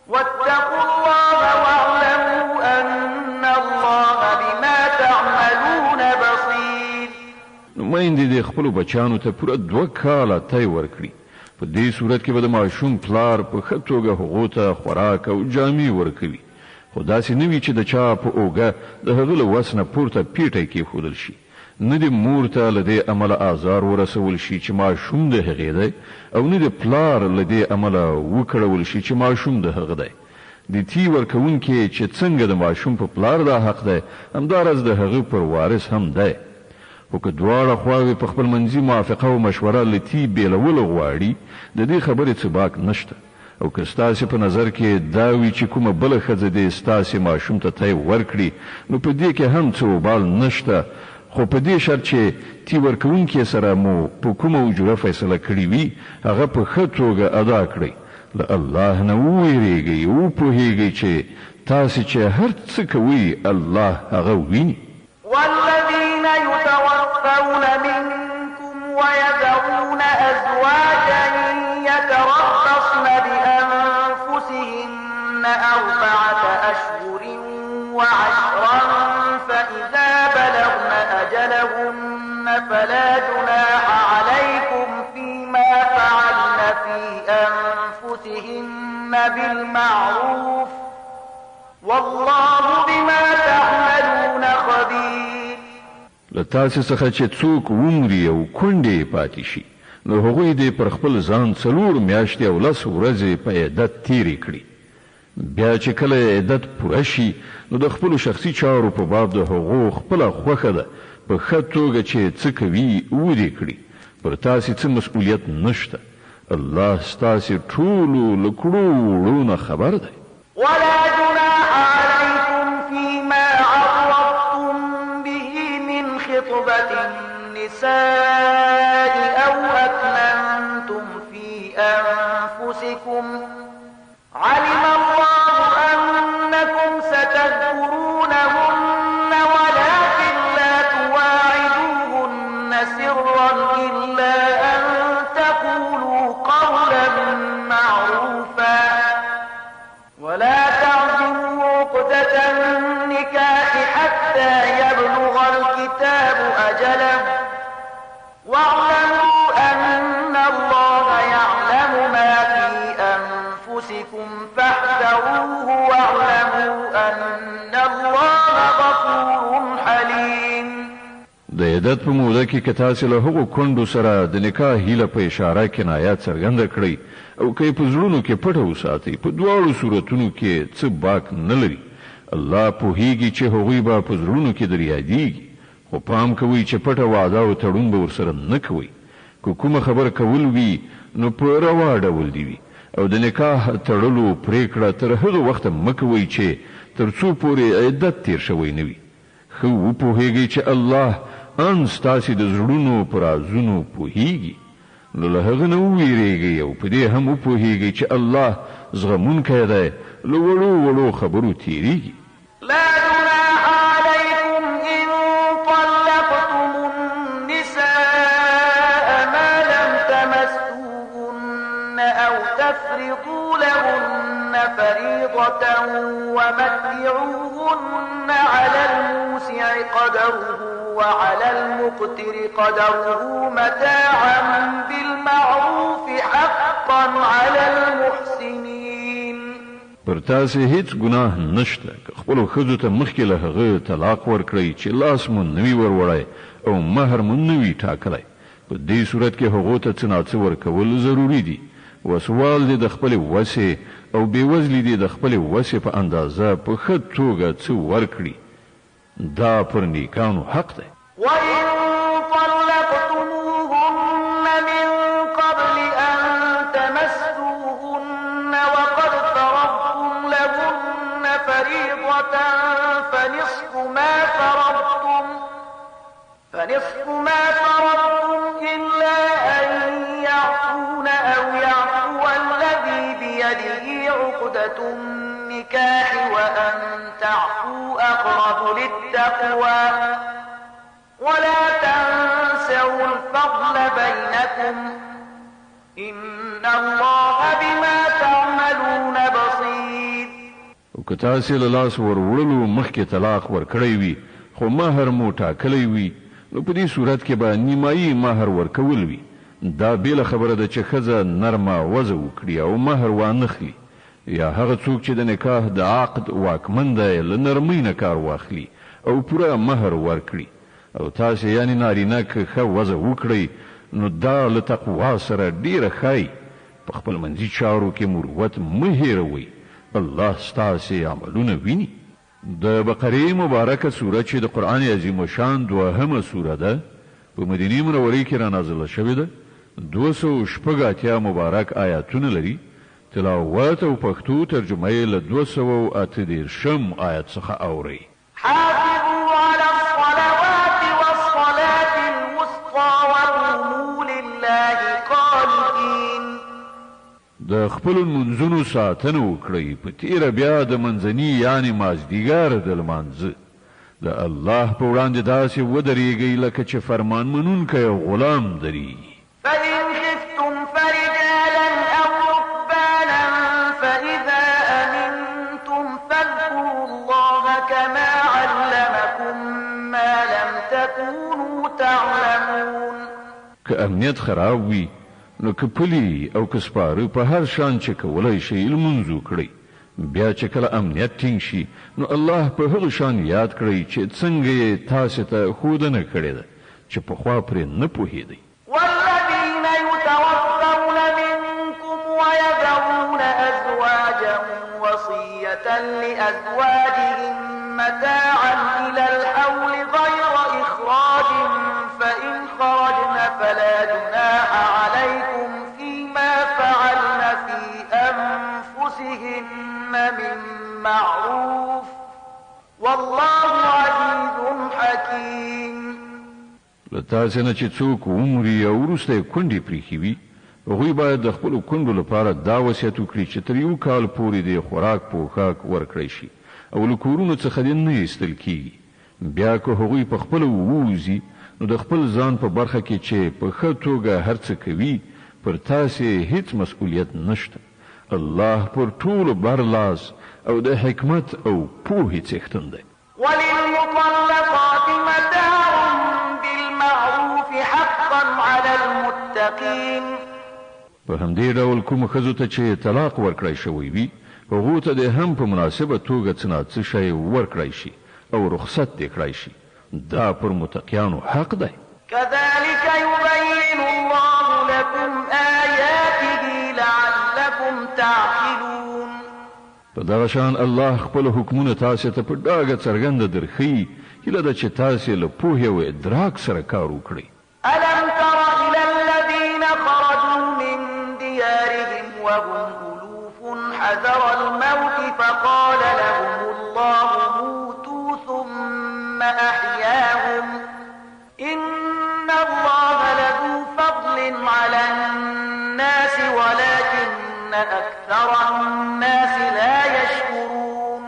Speaker 2: واتقوا الله واعلموا أن الله بما تعملون بصير.
Speaker 1: نمایندې د خپلو بچانو ته پوره 2 کاله تی ورکړي. په دې صورت کې به د ماشوم پلار په ښه توګه هغو ته خوراک او جامې ورکوي، خو داسې نه وي چې د چا په اوږه د هغه له وس نه پورته پیټی کېښودل شي. نه د مور ته له دې امله آزار ورسول شي چې ماشوم د هغې دی، او نه د پلار له دې امله وکړول شي چې ماشوم د هغه دی. د تی ورکوونکي چې څنګه د ماشوم په پلار دا حق دی، همداراز د هغه پر وارث هم دی. خو که دواړه خواوې په خپل منځي موافقه او مشوره له تی بیلول غواړي، د دې خبرې څه باک نشته. او که ستاسې په نظر کې دا وي چې کومه بله ښځه دې ستاسې ماشوم ته تی ورکړي، نو په دې کې هم څه وبال نشته، خو په دې شرط چې تی ورکوونکي سره مو په کومه اجوره فیصله کړې وي، هغه په ښه توګه ادا کړئ. له الله نه وویریږئ، وپوهیږئ چې تاسې چې هر څه کوئ الله هغه ویني.
Speaker 2: والذين يتوفون منكم ويذرون أزواجا يتربصن بأنفسهن 4 أشهر وعشرا فإذا بلغن أجلهن فلا جناح عليكم فيما فعلن في أنفسهن بالمعروف والله بما تعملون خبير.
Speaker 1: لتاسې څخه چې څوک ومري او کونډې پاتې شي، نو هغوی دې پر خپل ځان 4 میاشتې او 10 ورځې په عدت تیرې کړي. بیا چې کله عدت پوره شي، نو د خپلو شخصي چارو په باب د هغو خپله خوښه ده په ښه توګه چې څه کوي ودې کړي. پر تاسې څه مسؤلیت نشته. الله ستاسې ټولو له کړو وړو نه خبر دی.
Speaker 2: ولا جناح عليكم فيما عرضتم به من خطبة النساء أو أكننتم في أنفسكم علم الله أنكم ستذكرونهن ولكن لا تواعدوهن سرا إلا أن تقولوا قولا معروفا ولا تعزموا عقدة النكاح حتى يبلغ الكتاب أجله واعلموا أن الله يعلم ما في أنفسكم فاحذروه واعلموا أن الله غفور حليم.
Speaker 1: د عدت په موده کې که تاسې له هغو کونډو سره د نکاح هیله په اشاره کنایات څرګنده کړئ، او که یې په زړونو کې پټه وساتئ، په دواړو صورتونو کې څه باک نه لري. الله پوهیږي چې هغوی به په زړونو کې در یادیږي، خو پام کوئ چې پټه وعده او تړون به ورسره نه کوئ. که کومه خبر کول وي، نو په روا ډول دي وي، او د نکاح تړلو پریکړه تر هغه وخته مه کوئ چې تر څو پورې عدت تیر شوی نه وي. ښه وپوهیږئ چې الله ان ستاسې د زړونو په رازونو پوهیږي، نو له هغه نه وویریږئ، او په دې هم وپوهیږئ چې الله زغمونکی دی، له وړو وړو خبرو تیریږي.
Speaker 2: لا جناح عليكم إن طلقتم النساء ما لم تمسوهن أو تفرضوا لهن فريضة ومتعوهن على الموسع قدره وعلى المقتر قدره متاعا بالمعروف حقا على المحسنين.
Speaker 1: پر تاسې هیڅ ګناه نشته که خپلو ښځو ته مخکې له هغه طلاق ورکړئ چې لاس مو نه وي وروړی او مهر مو نه وي ټاکلی. په دې صورت کې هغو ته څه ناڅه ورکول ضروري دي. وسوال دې د خپلې وسې او بېوزلي دې د خپلې وسې په اندازه په ښه توګه څه ورکړي. دا پر نیکانو حق دی.
Speaker 2: وإن طلقتموهن من قبل أن تمسوهن وقد فرضتم لهن فريضة فنصف ما فرضتم إلا أن يعفون أو يعفو الذي بيده عقدة النكاح وأن تعفوا أقرب للتقوى ولا تنسوا الفضل بينكم إن الله بما تعملون بصير.
Speaker 1: او که تاسې له لاس وروړلو مخکې طلاق ورکړی وي خو مهر مو ټاکلی وي نو په دې صورت کې به نیمایي مهر ورکول وي. دا بیله خبره ده چې ښځه نرمه وضع وکړي او مهر وانخلي، یا هغه څوک چې د نکاح د عقد واکمن دی له نرمۍ نه کار واخلي او پوره مهر ورکړي. او تاسې یعنې نارینه که ښه وضع وکړئ نو دا له تقوا سره ډیره ښایي. په خپل منځي چارو کې مروت مه هېروئ، الله ستاسې عملونه ویني. د بقرې مبارکه سوره چې د قرآن عظیم شان 2مه سوره ده په مدینې منورې کې را نازله شوې ده. 286 مبارک آیاتونه لري. تلاوت او پښتو ترجمه یې له 238 آیت څخه اورئ.
Speaker 2: حافظوا على الصلوات والصلاة الوسطى وقوموا لله قانتين.
Speaker 1: د خپل منځونو ساتنه وکړئ په تیره بیا د منځني یعنی مازدیګر د لمانځه د الله په وړاندې داسې ودرېږئ لکه چې فرمان منونکی غلام دري.
Speaker 2: فإن خفتم فرجالا أو ركبانا فإذا أمنتم فاذكروا الله كما علمكم ما لم تكونوا تعلمون.
Speaker 1: که امنیت خراب وي نو که پلی او که سپاره په هر شان چې کولای شي لمونځ وکړئ. بیا چې کله امنیت ټینګ شي نو الله په هغه شان یاد کړئ چې څنګه یې تاسې ته ښودنه کړې ده چې پخوا پرې نه پوهېدئ.
Speaker 2: والذين يتوفون منكم ويذرون أزواجا وصية لأزواجهم متاعا إلى الحول غير إخراج فإن خرجن فلا جناح عليكم فيما فعلن في أنفسهن من معروف والله عزيز حكيم.
Speaker 1: تاسې نه چې څوک عمري او وروسته یې کونډې پرېښې وي هغوی باید د خپلو کونډو لپاره دا وصیت وکړي چې تر 1 کال پورې د خوراک پوښاک ورکړی شي او له کورونو څخه دې نه ایستل کېږي. بیا که هغوی په خپله ووځي نو د خپل ځان په برخه کې چې په ښه توګه هر څه کوي پر تاسې هیڅ مسؤلیت نشته. الله پر ټولو برلاس او د حکمت او پوهې څښتن دی.
Speaker 2: وللمطلقات متاع بالمعروف حقا على المتقين.
Speaker 1: په همدې ډول کوم ښځو ته چې طلاق ورکړی شوی وي هغو ته دې هم په مناسبه توګه څه نه څه شی ورکړی شي او رخصت دې کړی شي. دا پر متقیانو حق دی.
Speaker 2: كذلك يبين الله لكم آياته لعلكم تعقلون.
Speaker 1: په دغه شان الله خپل حکمونه تاسې ته په ډاګه څرګنده درښیي هیله ده چې تاسې له پوهې او ادراک سره کار وکړئ.
Speaker 2: ألم تر إلى الذين خرجوا من ديارهم وهم ألوف حذر الموت فقال لهم الله موتوا ثم أحياهم إن الله لذو فضل على الناس ولكن أكثر الناس لا يشكرون.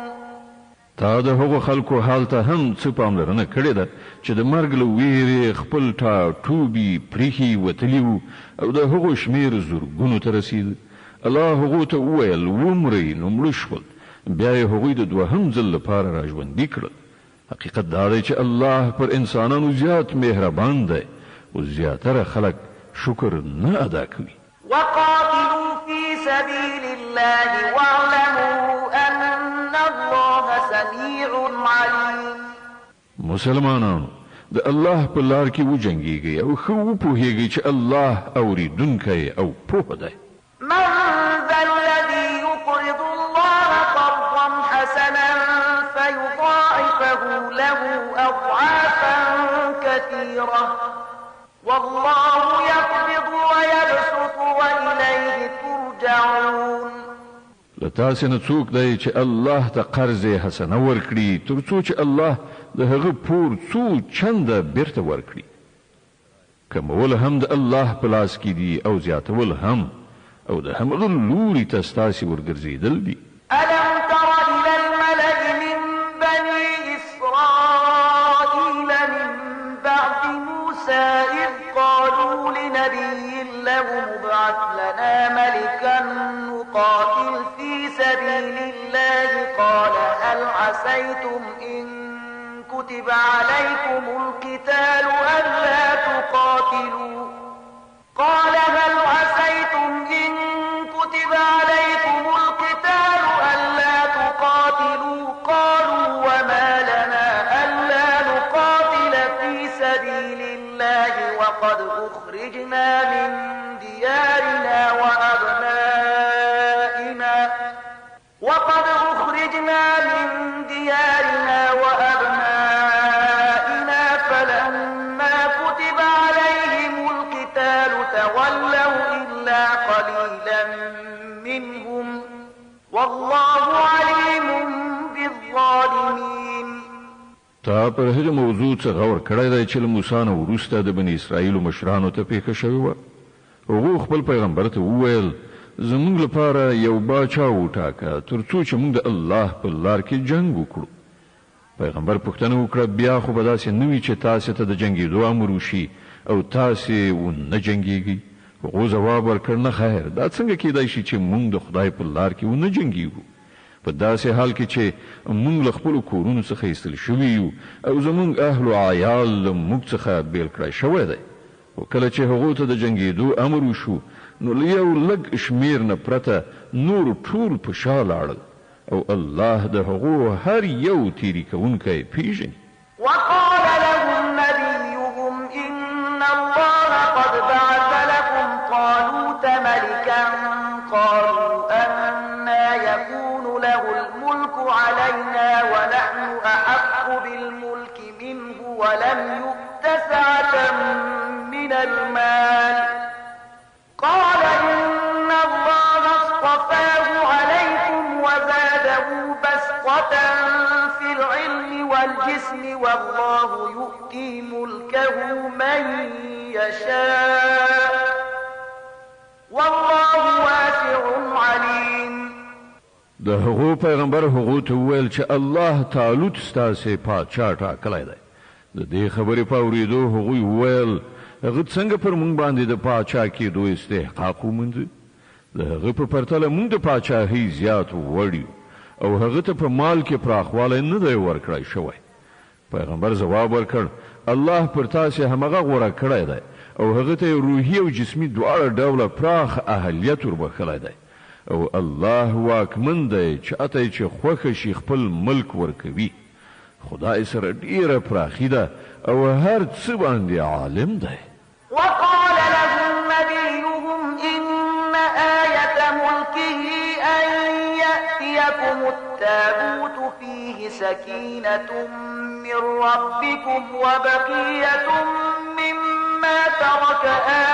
Speaker 1: تا د هغو خلکو حال ته هم څه پاملرنه کړې ده چې د مرګ له ویرې خپل ټاټوبي پریښي وتلي وو او د هغو شمېر زرګونو ته رسېده. الله هغو ته وویل ومرئ نو مړه شول. بیا یې هغوی د دوهم ځل لپاره را ژوندي کړل. حقیقت دا دی چې الله پر انسانانو زیات مهربان دی او زیاتره خلک شکر نه ادا کوي.
Speaker 2: وقاتلوا في سبيل الله واعلموا أن الله سميع عليم.
Speaker 1: مسلمانانو د الله په لار کې وجنګیږئ او ښه وپوهیږئ چې الله اوریدونکی او پوه دی.
Speaker 2: من ذا الذي يقرض الله قرضا حسنا فيضاعفه له أضعافا كثيرة والله يقبض ويبسط وإليه ترجعون.
Speaker 1: لتاسې نه څوک دی چې الله ته قرض حسنه ورکړي تر څو چې الله د هغه پور څو چنده بیرته ورکړي. کمول هم د الله په لاس کې دي او زیاتول هم، او د همغه لوري ته ستاسې ورګرځېدل دي.
Speaker 2: ألم تر إلى الملأ من بني إسرائيل من بعد موسى إذ قالوا لنبي له ابعث لنا ملكا نقاتل في سبيل الله قال هل عسيتم إن كتب عليكم القتال ألا تقاتلوا قالوا وما لنا ألا نقاتل في سبيل الله وقد أخرجنا من ديارنا وأبنائنا فلما كتب عليهم القتال تولوا إلا قليلا منهم والله عليم بالظالمين.
Speaker 1: تا پر هغه موضوع څه غور کړی دی چې له موسی نه وروسته د بني اسرائیلو مشرانو ته پیښه شوې وه. هغو خپل پیغمبر ته وویل زموږ لپاره یو باچا وټاکه تر څو چې موږ د الله په لار کې جنګ وکړو. پیغمبر پوښتنه وکړه بیا خو به داسې نه وي چې تاسې ته د جنګېدو امر وشي او تاسې ونه جنګېږئ. هغو ځواب ورکړ نه خیر، دا څنګه کیدای شي چې موږ د خدای په لار کې ونه جنګېږو په داسې حال کې چې موږ له خپلو کورونو څخه ایستل شوي یو او زموږ اهل و عیال له موږ څخه بیل کړی شوی دی. خو کله چې هغو ته د جنګېدو امر وشو نو له یو لږ شمیر نه پرته نور ټول په شا لاړل او الله د هغو هر یو تیری کوونکی پیژني.
Speaker 2: وقال لهم نبيهم إن الله قد بعث لكم طالوت ملكا قالوا أنا يكون له الملك علينا ونحن أحق بالملك منه ولم يؤت سعة من المال قال إن الله اصطفاه عليكم وزاده بسطة في العلم والجسم والله يؤتي ملكه من يشاء والله واسع عليم.
Speaker 1: د هغو پیغمبر هغو ته وویل چې الله طالوت ستاسې پاچا ټاکلی دی. د دې خبرې په اورېدو هغوی وویل هغه څنګه پر موږ باندې د پاچا کېدو استحقاق وموند؟ د هغه په پرتله موږ د پاچاهۍ زیات وړ یو او هغه ته په مال کې پراخوالی نه دی ورکړی شوی. پیغمبر ځواب ورکړ الله پر تاسې همغه غوره کړی دی او هغه ته روحي او جسمي دواړه ډوله پراخ اهلیت وربخلی دی او الله واکمن دی چې اته چې خوښه شي خپل ملک ورکوي. خدای سره ډیره پراخي ده او هر څه باندې عالم دی.
Speaker 2: وقال لهم نبيهم إن آية ملكه أن يأتيكم التابوت فيه سكينة من ربكم وبقية مما ترك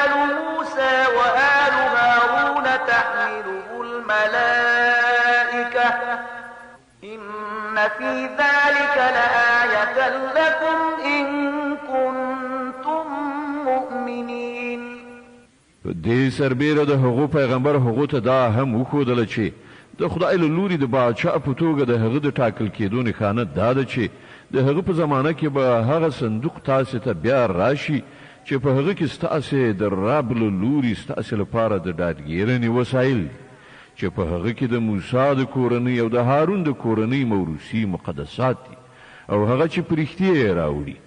Speaker 2: آل موسى وآل هارون تحمله الملائكة إن في ذلك لآية لكم إن كنتم مؤمنين.
Speaker 1: دې سربیره د هغو پیغمبر هغو ته دا هم وښودله چې د خدای له لوري د باچا په توګه د هغه د ټاکل کېدو نښانه دا ده چې د هغه په زمانه کې به هغه صندوق تاسې ته بیا راشي چې په هغه کې ستاسې د رب له لوري ستاسې لپاره د ډاډګیرنې وسایل چې په هغه کې د موسی د کورنۍ او د هارون د کورنۍ موروثي مقدسات دي او هغه چې په رښتیا یې راوړي.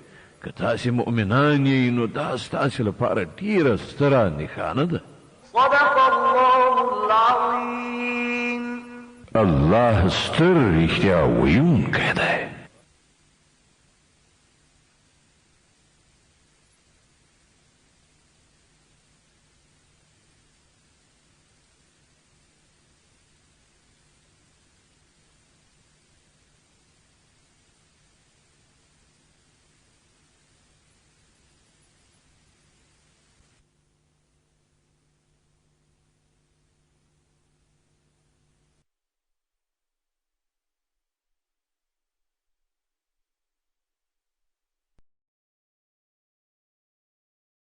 Speaker 1: که تاسې مؤمنان یې نو دا ستاسې لپاره ډیره ستره نښانه ده.
Speaker 2: صدق الله العظیم.
Speaker 1: الله ستر رښتیا ویونکی دی.